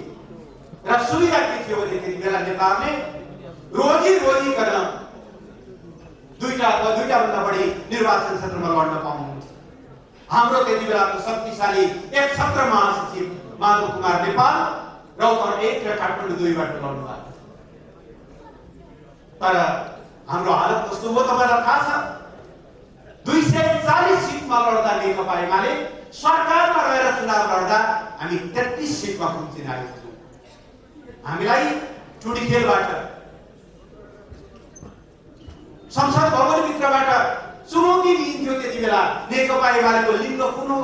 D: र सुविधा के थियो भने त्यति बेला नेताहरूले रोजी गर्न दुईटा भन्दा बढी निर्वाचन क्षेत्रमा लड्न पाउनुहुन्थ्यो। हाम्रो त्यति बेलाको शक्तिशाली एक क्षेत्र महासचिव माधव कुमार नेपाल रौतहट 1 र काठमाडौँ 2 बाट लड्नु भएको। तर हाम्रो हालत कस्तो हो तपाईलाई थाहा छ। 240 सिटमा लड्दा नेकपा एमाले सरकारमा रहेर चुनाव लड्दा हामी 33 सिटमा खुम्चिन आएको थियौँ। हामीलाई टुडीखेलबाट संसद भवनभित्रबाट चुनौती दिइन्थ्यो। त्यति बेला नेकपा एमालेको लिङ्ग कुन हो,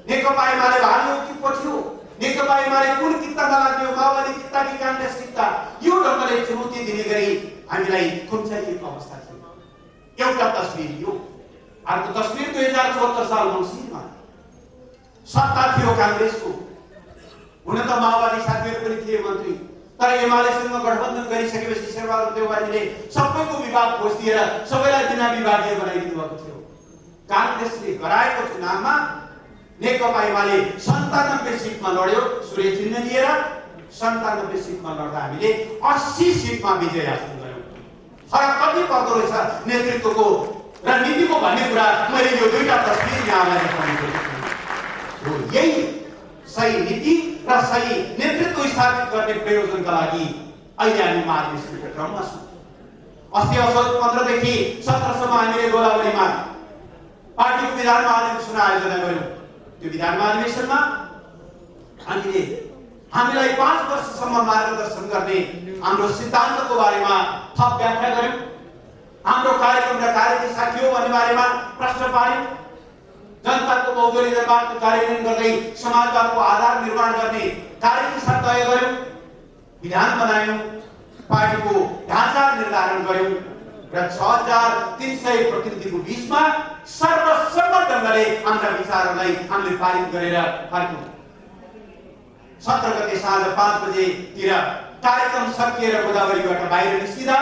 D: नेकपा एमाले भाग्यो कि पछ्यो, नेकपा एमाले कुन कित्तामा लाग्यो, माओवादी कित्ता कि कांग्रेस कित्ता, यो ढङ्गले चुनौती दिने गरी हामीलाई खुम्चाइएको अवस्था थियो। एउटा तस्बिर यो। अर्को तस्बिर 2074 साल मङ्सिरमा सत्ता थियो कांग्रेसको। हुन त माओवादी साथीहरू पनि थिए मन्त्री, तर एमालेसँग गठबन्धन गरिसकेपछि शेरबहादुर देउवाजीले सबैको विभाग खोजिदिएर सबैलाई बिना विभागीय बनाइदिनु भएको थियो। कांग्रेसले गराएको चुनावमा नेकपा एमाले 97 सिटमा लड्यो सूर्य चिन्ह लिएर। 97 सिटमा लड्दा हामीले 80 सिटमा विजय हासिल गर्यौं। फरक कति पर्दो रहेछ नेतृत्वको र नीतिको भन्ने कुरा मैले यो दुईटा तस्बिर यहाँलाई देखाउनु हो। यही सही नीति र सही नेतृत्व स्थापित गर्ने प्रयोजनका लागि अहिले हामी महाधिवेशनको क्रममा छौँ। अस्ति असोज 15 देखि 17 सम्म हामीले गोलावरीमा पार्टीको विधान महाधिवेशन आयोजना गर्यौं। त्यो विधान महाधिवेशनमा हामीलाई 5 वर्षसम्म मार्गदर्शन गर्ने हाम्रो सिद्धान्तको बारेमा थप व्याख्या गर्यौं। हाम्रो कार्यक्रम र कार्यदिशा के हो भन्ने बारेमा प्रश्न पार्यौं। जनताको बहुदलीय निर्वाचनको कार्यान्वयन गर्दै समाजवादको आधार निर्माण गर्ने कार्यदिशा तय गर्यौं। विधान बनायौं, पार्टीको ढाँचा निर्धारण गर्यौं र 6300 प्रतिनिधिको बीचमा सर्वसम्मत ढङ्गले हाम्रा विचारहरूलाई हामीले पारित गरेर फर्क्यौं। 17 गते साँझ 5 बजेतिर कार्यक्रम सकिएर गोदावरीबाट बाहिर निस्किँदा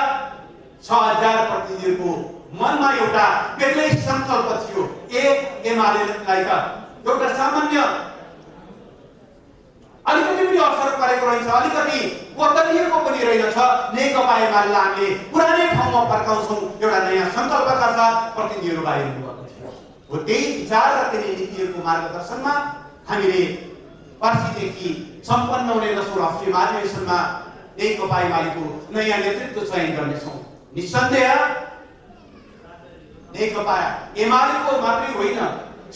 D: 6000 प्रतिनिधिहरूको मनमा एउटा बेग्लै संकल्प थियो। एमालेलाई त एउटा सामान्य अलिकति पनि असर परेको रहेछ, अलिकति बदलिएको पनि रहेछ। नेकपा एमालेलाई हामीले पुरानै ठाउँमा फर्काउँछौँ एउटा नयाँ संकल्पका साथ प्रतिनिधिहरू बाहिर हुनुभएको थियो। हो त्यही विचार र त्यही नीतिहरूको मार्गदर्शनमा हामीले पर्सिदेखि सम्पन्न हुने 10औं राष्ट्रिय महाधिवेशनमा नेकपा एमालेको नयाँ नेतृत्व चयन गर्नेछौँ। निस्सन्देह नेकपा एमालेको मात्रै होइन,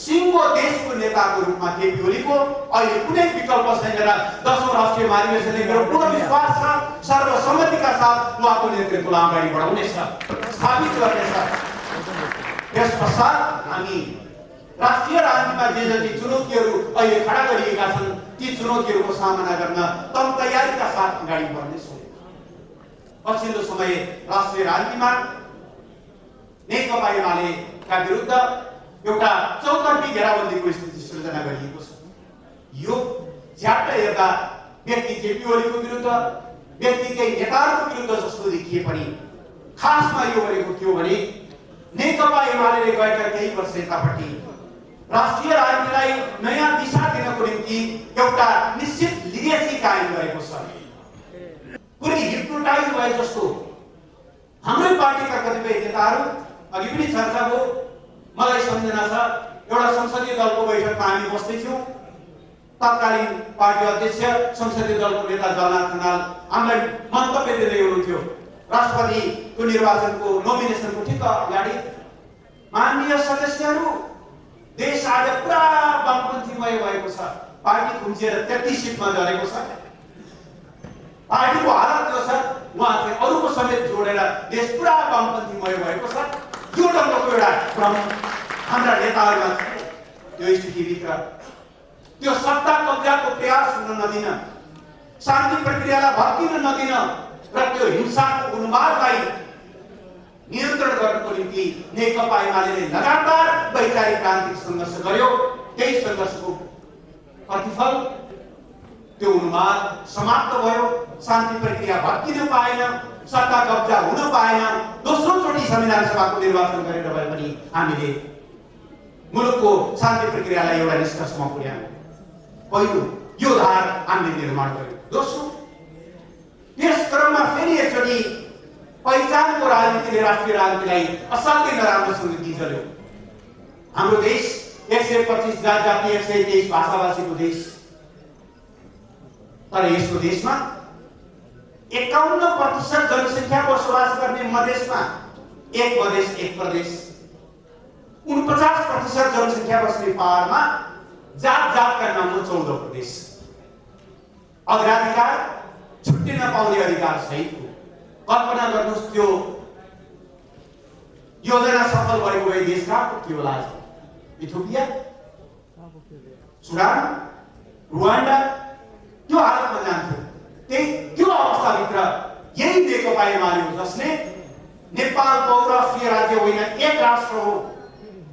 D: सिङ्गो देशको नेताको रूपमा केपी ओलीको अहिले कुनै विकल्प छैन र 10औं राष्ट्रिय महाधिवेशनले मेरो पूर्ण विश्वास छ सर्वसम्मतिका साथ उहाँको नेतृत्वलाई अगाडि बढाउनेछ, स्थापित गर्नेछ। त्यसपश्चात हामी राष्ट्रिय राजनीतिमा जे जति चुनौतीहरू अहिले खडा गरिएका छन् ती चुनौतीहरूको सामना गर्न तम तयारीका साथ अगाडि बढ्नेछौँ। पछिल्लो समय राष्ट्रिय राजनीतिमा नेकपा एमालेका विरुद्ध एउटा चौतर्फी घेराबन्दीको स्थिति सृजना गरिएको छ। यो झ्याट्ट हेर्दा व्यक्ति केपी ओलीको विरुद्ध, व्यक्ति केही नेताहरूको विरुद्ध जस्तो देखिए पनि खासमा यो गरेको के हो भने नेकपा एमाले गएका केही वर्ष यतापट्टि राष्ट्रिय राजनीतिलाई नयाँ दिशा दिनको निम्ति एउटा निश्चित लिगेसी कायम गरेको छ। पुरै हिप्नोटाइज भए जस्तो हाम्रै पार्टीका कतिपय नेताहरू, अघि पनि चर्चा भयो, मलाई सम्झना छ एउटा संसदीय दलको बैठकमा हामी बस्दै थियौँ। तत्कालीन पार्टी अध्यक्ष संसदीय दलको नेता जगन्नाथ खनाल हामीलाई मन्तव्य दिँदै हुनुहुन्थ्यो। राष्ट्रपतिको निर्वाचनको नोमिनेसनको ठिक अगाडि, माननीय सदस्यहरू, देश आज पुरा वामपन्थीमय भएको छ, पार्टी खुम्चिएर 33 सिटमा झरेको छ, पार्टीको हालत जो छ उहाँ चाहिँ अरूको समेत जोडेर देश पुरा वामपन्थीमय भएको छ। यो ढङ्गको एउटा भ्रम हाम्रा नेताहरूमा छ। त्यो स्थितिभित्र त्यो सत्ता कब्जाको प्रयास हुन नदिन, शान्ति प्रक्रियालाई भत्किन नदिन र त्यो हिंसाको उन्मादलाई नियन्त्रण गर्नको निम्ति नेकपा एमाले लगातार वैचारिक क्रान्तिक सङ्घर्ष गर्यो। त्यही सङ्घर्षको प्रतिफल त्यो उन्माद समाप्त भयो, शान्ति प्रक्रिया भत्किन पाएन, सत्ता कब्जा हुन पाएन। दोस्रो चोटि संविधान सभाको निर्वाचन गरेर भए पनि हामीले मुलुकको शान्ति प्रक्रियालाई एउटा निष्कर्षमा पुर्यायौँ। पहिलो यो धार हामीले निर्माण गर्यौँ। दोस्रो, त्यस क्रममा फेरि एकचोटि पहिचानको राजनीतिले राष्ट्रिय राजनीतिलाई असाध्यै नराम्रोसँग गिजल्यो। हाम्रो देश 125 जात जाति 123 भाषाभाषीको देश, तर यसको देशमा 51% जनसङ्ख्या बसोबास गर्ने मधेसमा एक मधेस एक प्रदेश, 49% जनसङ्ख्या बस्ने पहाडमा जात जातका नाममा 14 प्रदेश, अग्राधिकार छुट्टिन पाउने अधिकार सहितको। कल्पना गर्नुहोस् त्यो योजना सफल भएको भए देश कहाँको थियो होला? इथियोपिया, सुडान, रुवान्डा, त्यो हालतमा जान्थ्यो। त्यो अवस्थाभित्र यही नेकपा एमाले हो जसले नेपाल बहुराष्ट्रिय राज्य होइन, एक राष्ट्र हो,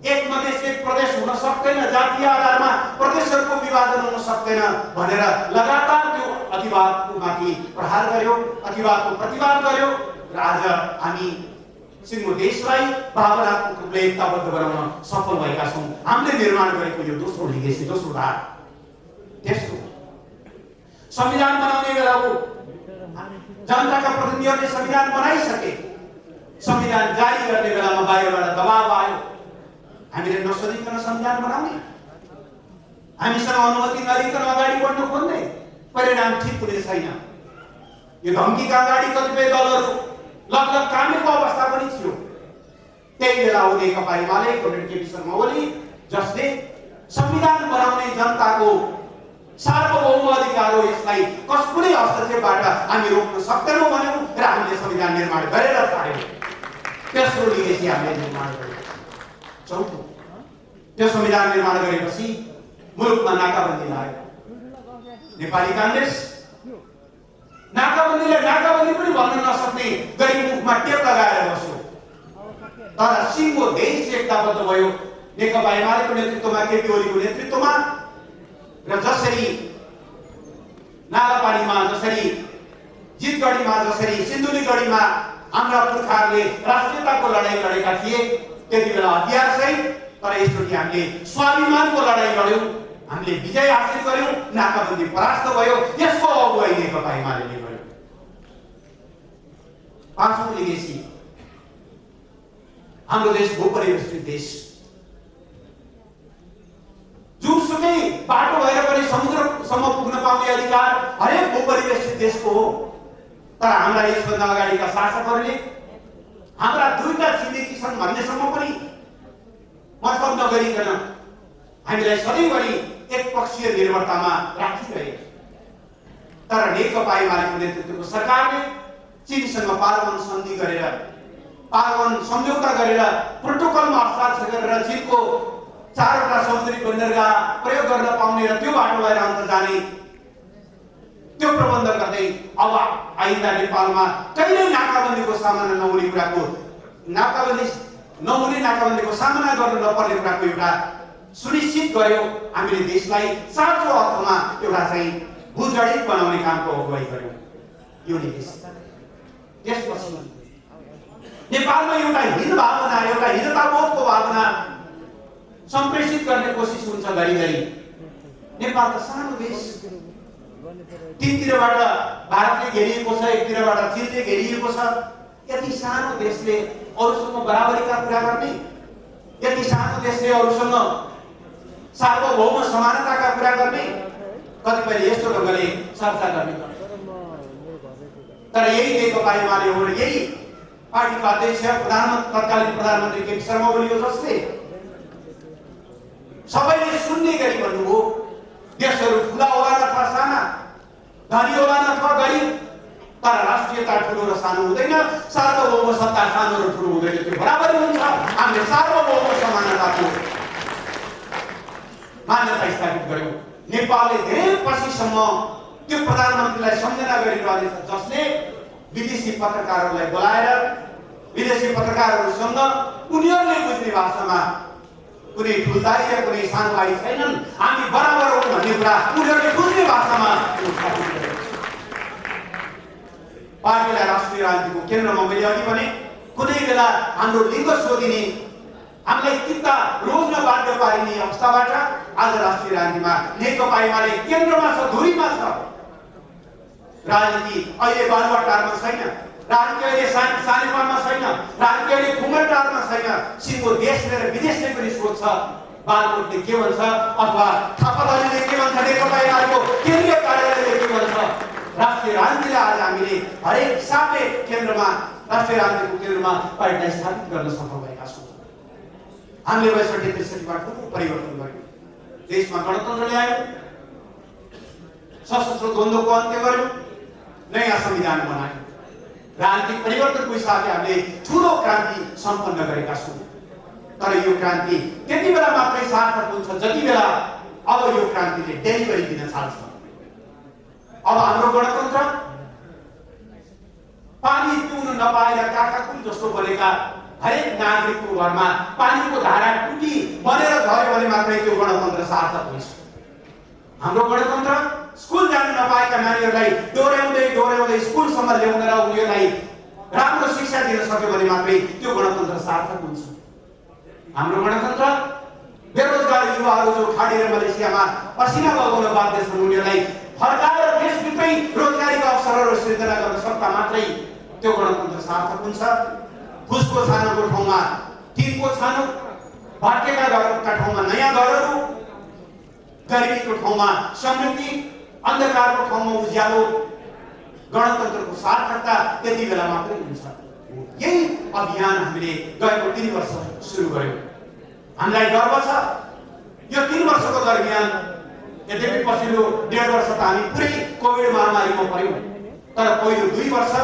D: एक मधेस एक प्रदेश हुन सक्दैन, जातीय आधारमा प्रदेशहरूको विभाजन हुन सक्दैन भनेर लगातार त्यो अतिवादको माथि प्रहार गर्यो, अतिवादको प्रतिवाद गर्यो र आज हामी सिङ्गो देशलाई भावनात्मक रूपले एकताबद्ध गराउन सफल भएका छौँ। हामीले निर्माण गरेको यो दोस्रो लिगेसी, दोस्रो धार। तेस्रो, संविधान बनाउने बेला हो जनताका प्रतिनिधिहरूले संविधान बनाइसके, संविधान जारी गर्ने बेलामा बाहिरबाट दबाव आयो, हामीले नसोधिकन संविधान बनाउने, हामीसँग अनुमति नलिकन अगाडि बढ्न खोज्ने, परिणाम ठिक हुने छैन। यो धम्कीका अगाडि कतिपय दलहरू लगभग कामेको अवस्था पनि थियो। त्यही बेला हो नेकपा एमाले कमरेड केपी शर्मा ओली जसले संविधान बनाउने जनताको सार्वभौम अधिकार हो, यसलाई कुनै हस्तक्षेपबाट हामी रोक्न सक्दैनौँ भन्यौँ र हामीले संविधान निर्माण गरेर छाड्यौँ। तेस्रो लिगेसी हामीले निर्माण गर्यौँ। चौथो, त्यो संविधान निर्माण गरेपछि मुलुकमा नाकाबन्दी लाग्यो। नेपाली कांग्रेस नाकाबन्दीलाई नाकाबन्दी पनि भन्न नसक्ने गरी मुखमा टेप लगाएर बस्यो। तर सिङ्गो देश एकताबद्ध भयो नेकपा एमालेको नेतृत्वमा, केपी ओलीको नेतृत्वमा, र जसरी नालापानीमा, जसरी जितगढीमा, जसरी सिन्धुलीगढीमा हाम्रा पुर्खाहरूले राष्ट्रियताको लडाईँ लडेका थिए, त्यति बेला हतियार सहित, तर यसचोटि हामीले स्वाभिमानको लडाईँ लड्यौँ, हामीले विजय हासिल गर्यौँ, नाकाबन्दी परास्त भयो। यसको अगुवाई नेकपा एमालेले गर्यो। पाँचौं लिगेसी, हाम्रो देश भूपरिवेष्टित देश, जुनसुकै बाटो भएर पनि समुद्रसम्म पुग्न पाउने अधिकार हरेक भूपरिवेष्टित देशको हो। तर हाम्रा यसभन्दा अगाडिका शासकहरूले हाम्रा दुईटा छिमेकी छन् भन्नेसम्म पनि मतलब नगरिकन हामीलाई सधैँभरि एकपक्षीय निर्भरतामा राखिरहे। तर नेकपा एमालेको नेतृत्वको सरकारले चीनसँग पारवन सन्धि गरेर, पारवन सम्झौता गरेर, प्रोटोकलमा हस्ताक्षर गरेर चीनको 4वटा समुद्री बन्दरगाह प्रयोग गर्न पाउने र त्यो बाटो भएर अन्त जाने त्यो प्रबन्ध गर्दै अब आइन्दा नेपालमा कहिल्यै नाकाबन्दीको सामना नहुने कुराको, नाकाबन्दीको सामना गर्नु नपर्ने कुराको एउटा सुनिश्चित गर्यो। हामीले देशलाई साँचो अर्थमा एउटा चाहिँ भूजडित बनाउने कामको अगुवाई गर्यो यो देश। त्यसपछि नेपालमा एउटा हीन भावना, एउटा हीनताबोधको भावना सम्प्रेषित गर्ने कोसिस हुन्छ घरिघरि। नेपाल त सानो देश, तीनतिरबाट भारतले घेरिएको छ, एकतिरबाट चीनले घेरिएको छ। यति सानो देशले अरूसँग बराबरीका कुरा गर्ने, यति सानो देशले अरूसँग सार्वभौम समानताका कुरा गर्ने, कतिपय यस्तो ढङ्गले चर्चा गर्ने। तर यही नेकपा एमाले हो र यही पार्टीका अध्यक्ष तत्कालीन प्रधानमन्त्री केपी शर्मा ओली हो जसले सबैले सुन्ने गरी भन्नुभयो देशहरू ठुला होलान् अथवा साना, धनी होलान् अथवा गरिब, तर राष्ट्रियता ठुलो र सानो हुँदैन, सार्वभौम सत्ता सानो र ठुलो हुँदैन, त्यो बराबरी हुन्छ। हामीले सार्वभौम समानताको मान्यता स्थापित गर्यौं। नेपालले धेरै पछिसम्म त्यो प्रधानमन्त्रीलाई सम्झना गरिरहेछ जसले विदेशी पत्रकारहरूलाई बोलाएर विदेशी पत्रकारहरूसँग उनीहरूले बुझ्ने भाषामा कुनै ठुलदाई र कुनै सानोदाई छैनन्, हामी बराबर हौं भन्ने कुरा उनीहरूले बुझ्ने भाषामा स्थापित गरे। पार्टीलाई राष्ट्रिय राजनीतिको केन्द्रमा मैले अघि भने कुनै बेला हाम्रो लिङ्ग सोधिने, हामीलाई चिन्ता रोज्न बाध्य पारिने अवस्थाबाट आज राष्ट्रिय राजनीतिमा नेकपा एमाले केन्द्रमा छ, धुरीमा छ। राजनीति अहिले बालुवाटारमा छैन, राजनीति अहिले सानेपामा छैन, राजनीति अहिले खुमटारमा छैन। सिङ्गो देशले र विदेशले पनि सोध्छ बालकोटले के भन्छ अथवा थापादलले के भन्छ, नेकपा एमालेको केन्द्रीय कार्यालयले के भन्छ। राष्ट्रिय राजनीतिले आज हामीले हरेक हिसाबले केन्द्रमा, राष्ट्रिय राजनीतिको केन्द्रमा पार्टीलाई स्थापित गर्न सफल भएका छौँ। हामीले 62-63बाट ठुलो परिवर्तन गर्यौँ, देशमा गणतन्त्र ल्यायौँ, सशस्त्र द्वन्द्वको अन्त्य गर्यौँ, नयाँ संविधान बनायौँ। राजनीतिक परिवर्तनको हिसाबले हामीले ठुलो क्रान्ति सम्पन्न गरेका छौँ। तर यो क्रान्ति त्यति बेला मात्रै सार्थक हुन्छ जति बेला अब यो क्रान्तिले डेलिभरी दिन थाल्छ। अब हाम्रो गणतन्त्र पानी पिउन नपाएर काकाकुल जस्तो बनेका हरेक नागरिकको घरमा पानीको धारा टुटी बनेर झर्यो भने मात्रै त्यो गणतन्त्र सार्थक हुन्छ। हाम्रो गणतन्त्र स्कुल जान नपाएका नानीहरूलाई दोहोर्याउँदै स्कुलसम्म ल्याउन र उनीहरूलाई राम्रो शिक्षा दिन सक्यो भने मात्रै त्यो गणतन्त्र सार्थक हुन्छ। हाम्रो गणतन्त्र बेरोजगार युवाहरू जो खाडी र मलेसियामा पसिना बगाउन बाध्य छन् उनीहरूलाई फर्काएर देशभित्रै रोजगारीका अवसरहरू सृजना गर्न सक्दा मात्रै त्यो गणतन्त्र सार्थक हुन्छ। घुसको छानोको ठाउँमा टिनको छानो, भाटेका घरका ठाउँमा नयाँ घरहरू, गरिबीको ठाउँमा समृद्धि, अन्धकारको ठाउँमा उज्यालो, गणतन्त्रको सार्थकता त्यति बेला मात्रै हुन्छ। यही अभियान हामीले गएको 3 वर्ष सुरु गर्यौं। हामीलाई गर्व छ यो 3 वर्षको दरमियान, यद्यपि पछिल्लो 1.5 वर्ष त हामी पुरै कोभिड महामारीमा पर्यौं, तर पहिलो 2 वर्ष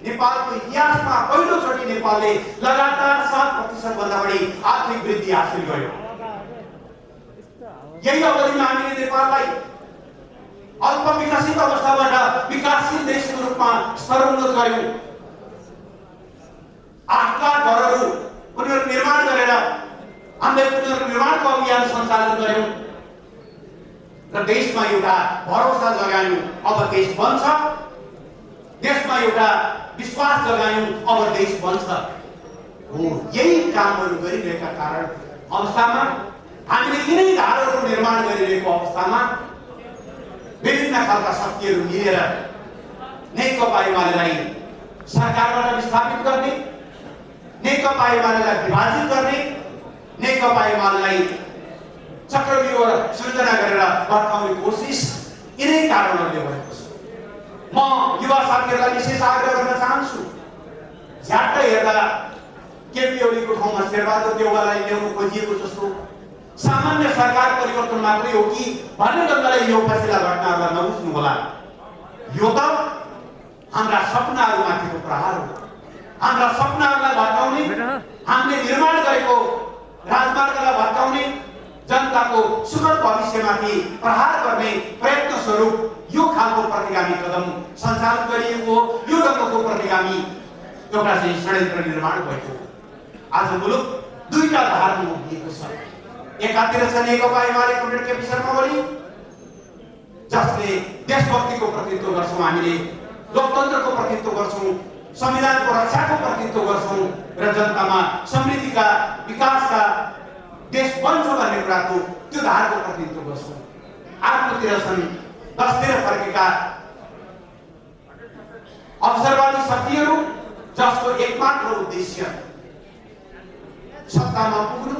D: नेपालको इतिहासमा पहिलोचोटि नेपालले लगातार 7% भन्दा बढी आर्थिक वृद्धि हासिल गर्यो। यही अवधिमा हामीले नेपाललाई अल्प विकसित अवस्थाबाट विकासशील देशको रूपमा स्तरोन्नत गर्यौं। 8 लाख घरहरू पुनर्निर्माण गरेर हामीले पुनर्निर्माणको अभियान सञ्चालन गर्यौं र देशमा एउटा भरोसा जगायौं अब देश बन्छ, देशमा एउटा विश्वास जगायौं अब देश बन्छ। हो यही कामहरू गरिरहेका कारण अवस्थामा हामीले यिनै धारहरू निर्माण गरिरहेको अवस्थामा विभिन्न खालका शक्तिहरू मिलेर नेकपा एमालेलाई सरकारबाट विस्थापित गर्ने, नेकपा एमालेलाई विभाजित गर्ने, नेकपा एमालेलाई चक्रव्यूह सृजना गरेर भत्काउने कोसिस यिनै कारणहरूले भएको छ। म युवा साथीहरूलाई विशेष आग्रह गर्न चाहन्छु, झ्याट्ट हेर्दा केपी ओलीको ठाउँमा शेरबहादुर देउवालाई ल्याउनु खोजिएको जस्तो सामान्य सरकार परिवर्तन मात्रै हो कि भन्ने ढङ्गले यो पछिल्ला घटनाहरूलाई नबुझ्नु होला। यो त हाम्रा सपनाहरूमाथिको प्रहार हो। हाम्रा सपनाहरूलाई भत्काउने, हामीले निर्माण गरेको राजमार्गलाई भत्काउने, जनताको सुखद भविष्यमाथि प्रहार गर्ने प्रयत्न स्वरूप यो खालको प्रतिगामी कदम सञ्चालन गरिएको हो। यो ढङ्गको प्रतिगामी एउटा चाहिँ षड्यन्त्र निर्माण भएको हो। आज मुलुक दुईटा धारमा उभिएको छ। एकातिर छ नेकपा एमाले कमरेड केपी शर्मा ओली जसले देशभक्तिको प्रतिनिधित्व गर्छौँ, हामीले लोकतन्त्रको प्रतिनिधित्व गर्छौँ, संविधानको रक्षाको प्रतिनिधित्व गर्छौँ र जनतामा समृद्धिका विकासका देश बन्छ भन्ने कुराको त्यो धारको प्रतिनिधित्व गर्छौँ। आफूतिर छन् दसतिर फर्केका अवसरवादी शक्तिहरू जसको एकमात्र उद्देश्य सत्तामा पुग्नु,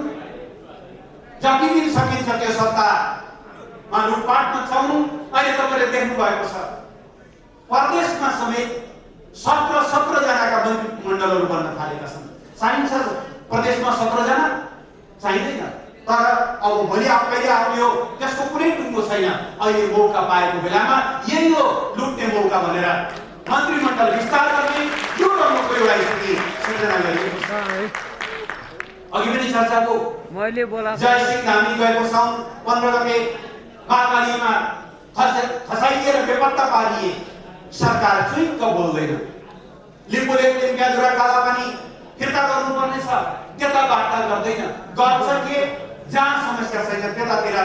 D: जति दिन सकिन्छ त्यो सत्तामा लुटपाट मचाउनु। अहिले तपाईँले देख्नु भएको छ प्रदेशमा समेत 17 जनाका मन्त्रीमण्डलहरू बन्न थालेका छन्। चाहिन्छ प्रदेशमा 17 जना? चाहिँदैन। तर अब भोलि कहिले आउने त्यसको कुनै टुङ्गो छैन। अहिले मौका पाएको बेलामा यही हो लुट्ने मौका भनेर मन्त्रीमण्डल विस्तार गर्ने यो ढङ्गको एउटा स्थिति सिर्जना गरिएको छ। अघि पनि चर्चाको जय सिंह हामी गएको छौँ 15 गते महाकालीमा खसाइएर बेपत्ता पारिए। सरकार चुइक्क बोल्दैन। लिम्बुलेक लिम्पियाधुरा कालापानी फिर्ता गर्नुपर्ने छ, त्यता वार्ता गर्दैन। गर्छ के जहाँ समस्या छैन त्यतातिर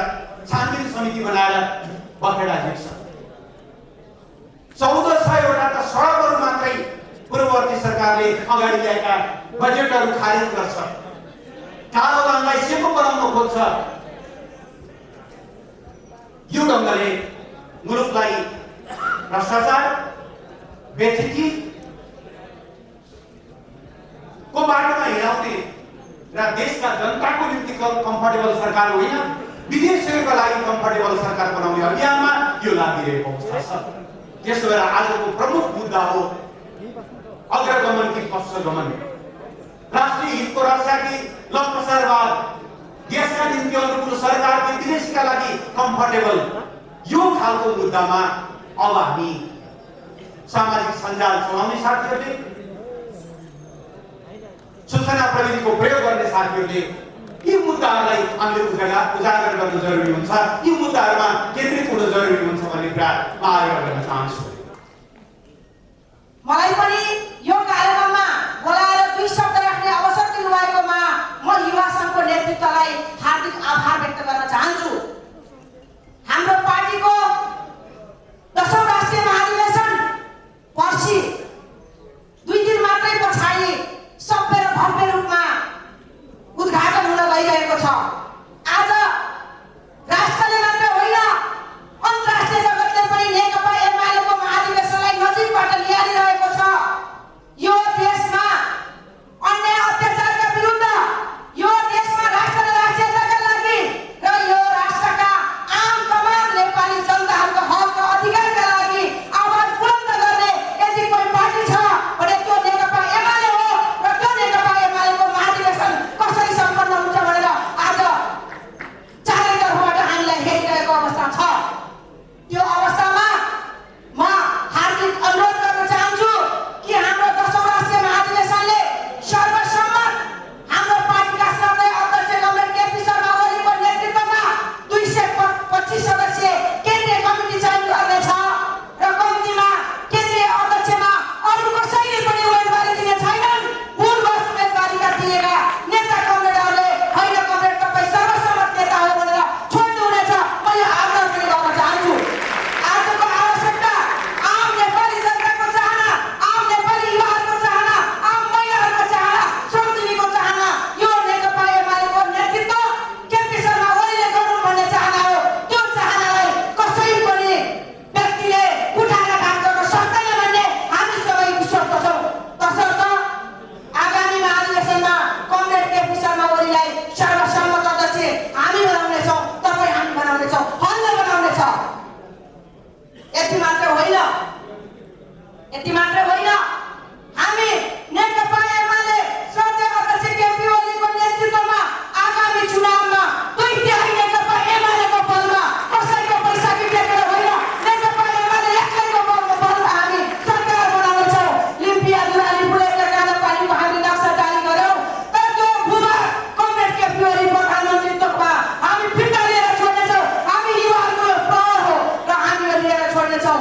D: छानबिन समिति बनाएर बखेडा झिक्छ। 1400 वटा त सडकहरू मात्रै पूर्ववर्ती सरकारले अगाडि ल्याएका बजेटहरू खारिज गर्छ। कालो धनलाई सेतो बनाउन खोज्छ। यो ढङ्गले मुलुकलाई भ्रष्टाचार, बेथिकी को बाटोमा हिँडाउने र देशका जनताको निम्ति कम्फर्टेबल सरकार होइन, विदेशीहरूका लागि कम्फर्टेबल सरकार बनाउने अभियानमा यो लागिरहेको अवस्था छ। त्यसो भएर आजको प्रमुख मुद्दा हो अग्रगमन कि पश्चगमन, राष्ट्रिय हितको रक्षा कि लम्पसारवाद, देशका निम्ति अनुकूल सरकार कि विदेशीका लागि कम्फर्टेबल। यो खालको मुद्दामा अब हामी सामाजिक सञ्जाल चलाउने साथीहरूले, सूचना प्रविधिको प्रयोग गर्ने साथीहरूले यी मुद्दाहरूलाई हामीले उजागर गर्न जरुरी हुन्छ। यी मुद्दाहरूमा केन्द्रित हुन जरुरी हुन्छ भन्ने कुरा म आग्रह गर्न चाहन्छु।
E: मलाई पनि यो कार्यक्रममा बोलाएर 2 शब्द राख्ने अवसर दिनुभएकोमा म युवा सङ्घको नेतृत्वलाई हार्दिक आभार व्यक्त गर्न चाहन्छु। हाम्रो पार्टीको 10औं राष्ट्रिय महाधिवेशन पर्सि 2 दिन मात्रै पछाडि सभ्य र भव्य रूपमा उद्घाटन हुन गइरहेको छ। आज राष्ट्रले मात्र होइन अन्तर्राष्ट्रिय जगतले पनि नेकपा एमालेको महाधिवेशनलाई नजिकबाट निहालिरहेको छ। यो देशमा अन्याय अत्याचारका विरुद्ध, यो देशमा राष्ट्र र राष्ट्रियताका लागि र यो राष्ट्रका आम तमाम नेपाली जनताहरूको हक र अधिकारका लागि आवाज बुलन्द गर्ने यदि कोही पार्टी छ भने त्यो नेकपा एमाले हो। र त्यो नेकपा एमालेको महाधिवेशन कसरी सम्पन्न हुन्छ भनेर आज चारैतर्फबाट हामीलाई हेरिरहेको अवस्था छ। त्यो अवस्थामा म हार्दिक अनुरोध गर्न चाहन्छु कि हाम्रो 10औं राष्ट्रिय महाधिवेशनले सर्वसम्मत हाम्रो पार्टीका श्रद्धेय अध्यक्ष कमरेड केपी शर्मा ओलीको नेतृत्वमा 225 सदस्यीय केन्द्रीय कमिटी चयन गर्नेछ र कमिटीमा केन्द्रीय अध्यक्षमा अरू कसैले पनि उम्मेदवारी दिने छैनन्। पूर्ववश उम्मेदवारीका दिएका नेता कमरेडहरूले होइन कमरेड तपाईँ सर्वसम्मत नेता हो भनेर छोड्नुहुनेछ। म यो आग्रह पनि गर्न चाहन्छु। आजको आवश्यकता आम नेपाली जनताको चाहना, आम नेपाली युवाहरूको चाहना, आम महिलाहरूको चाहना, श्रमजीवीको चाहना, यो नेकपा एमालेको नेतृत्व केपी शर्मा ओलीले गर्नु भन्ने चाहना हो। त्यो चाहनालाई कसै पनि व्यक्तिले उठाएर काम गर्न सक्दैन भन्ने हामी सबै विश्वास गर्छौँ। तसर्थ आगामी महाधिवेशनमा कमरेड केपी शर्मा ओलीलाई सर्वसम्मत अध्यक्ष हामी बनाउनेछौँ, तपाईँ हामी बनाउनेछौँ, हलले बनाउनेछ। यति मात्र होइन, हामी नेकपा एमाले श्रद्धेय अध्यक्ष केपी ओलीको नेतृत्वमा आगामी चुनावमा 2/3 नेकपा एमालेको बलमा, कसैको पैसा टिपेर होइन, नेकपा एमाले एक्लैको बलमा हामी सरकार बनाउनेछौँ। लिम्पियाधुरा लिम्बुलेक कालापानीको हामी नक्सा जारी गर्यौँ, तर त्यो भूभाग कमरेड केपी ओली प्रधानमन्त्रीत्वमा हामी फिर्ता लिएर छोड्नेछौँ। हामी युवाहरूको प्रहर हो र हामी यो लिएर छोड्नेछौँ।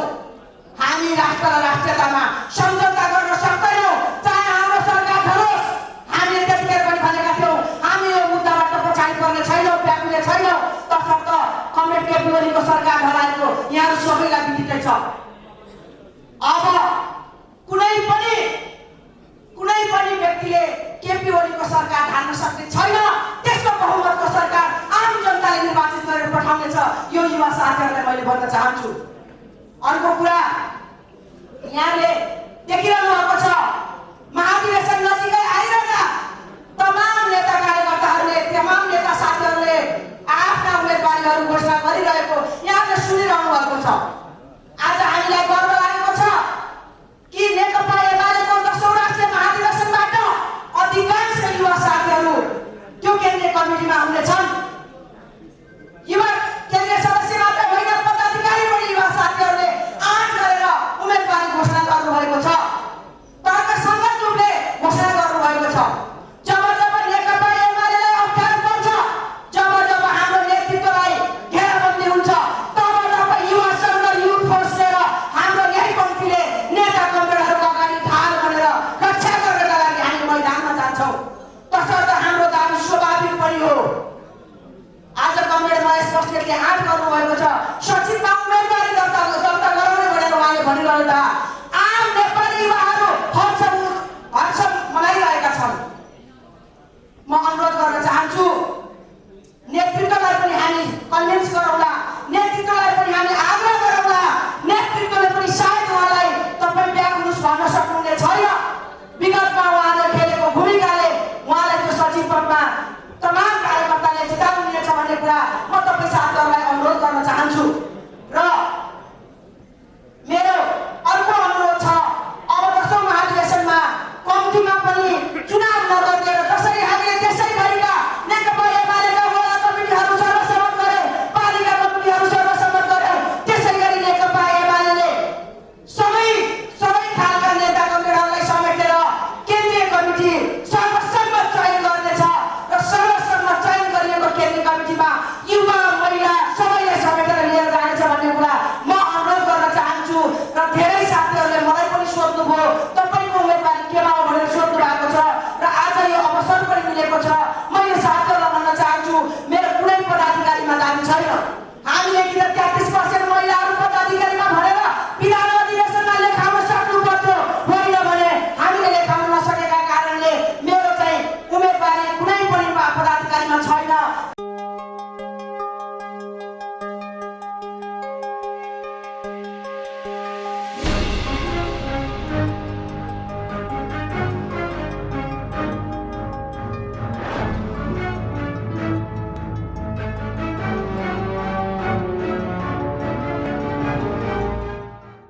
E: हामी राष्ट्र र राष्ट्रियतामा सम्झौता गर्न सक्दैनौँ, चाहे हाम्रो सरकार ढलोस्। हामीले त्यतिखेर पनि भनेका थियौँ हामी यो मुद्दाबाट पछाडि पर्ने छैनौँ, व्याकुले छैनौँ। तसर्थ कमरेड केपी ओलीको सरकार ढलाएको यहाँहरू छ। अब कुनै पनि व्यक्तिले केपी ओलीको सरकार ढाल्न सक्ने छैन। त्यस्तो बहुमतको सरकार आम जनताले निर्वाचित गरेर पठाउने छ। यो युवा साथीहरूलाई मैले भन्न चाहन्छु। अर्को कुरा यहाँले देखिरहनु भएको छ, महाधिवेशन नजिकै आइरहँदा तमाम नेता कार्यकर्ताहरूले, तमाम नेता साथीहरूले आफ्ना उम्मेदवारीहरू घोषणा गरिरहेको यहाँले सुनिरहनु भएको छ। आज हामीलाई गर्व लागेको छ कि नेकपा एमालेको 10औं राष्ट्रिय महाधिवेशनबाट अधिकांश युवा साथीहरू त्यो केन्द्रीय कमिटीमा हुनेछन्। युवा केन्द्रीय सदस्यबाट होइन, पदाधिकारी पनि युवा साथीहरूले आँट गरेर उम्मेदवारी घोषणा गर्नुभएको छ। तर्कसङ्गत रूपले घोषणा गर्नुभएको छ। जब नेकपा एमालेलाई अप्ठ्यारो पर्छ, जब हाम्रो नेतृत्वलाई घेराबन्दी हुन्छ, तब युवा सङ्घ र युथ फोर्स लिएर हाम्रो यही पङ्क्तिले नेता कमरेडहरूको अगाडि ढाल बनेर रक्षा गर्नका लागि हामी मैदानमा जान्छौँ। तसर्थ हाम्रो दाबी स्वाभाविक पनि हो। आज कमरेड महेश बस्नेतले आँट गर्नुभएको छ सचिवमा उम्मेदवारी दर्ता गराउने भनेर उहाँले भनिरहँदा आम नेपाली युवाहरू हर्ष मनाइरहेका छन्। म अनुरोध गर्न चाहन्छु, नेतृत्वलाई पनि हामी कन्भिन्स गरौँला, नेतृत्वलाई पनि हामी आग्रह गरौँला। नेतृत्वले पनि सायद उहाँलाई तपाईँ ब्याग हुनुहोस् भन्न सक्नुहुने छैन। विगतमा उहाँले खेलेको भूमिकाले उहाँलाई त्यो सचिव पदमा तमाम कार्यकर्ताले जिताउनुहुनेछ भन्ने कुरा म तपाईँ साथीहरूलाई अनुरोध गर्न चाहन्छु।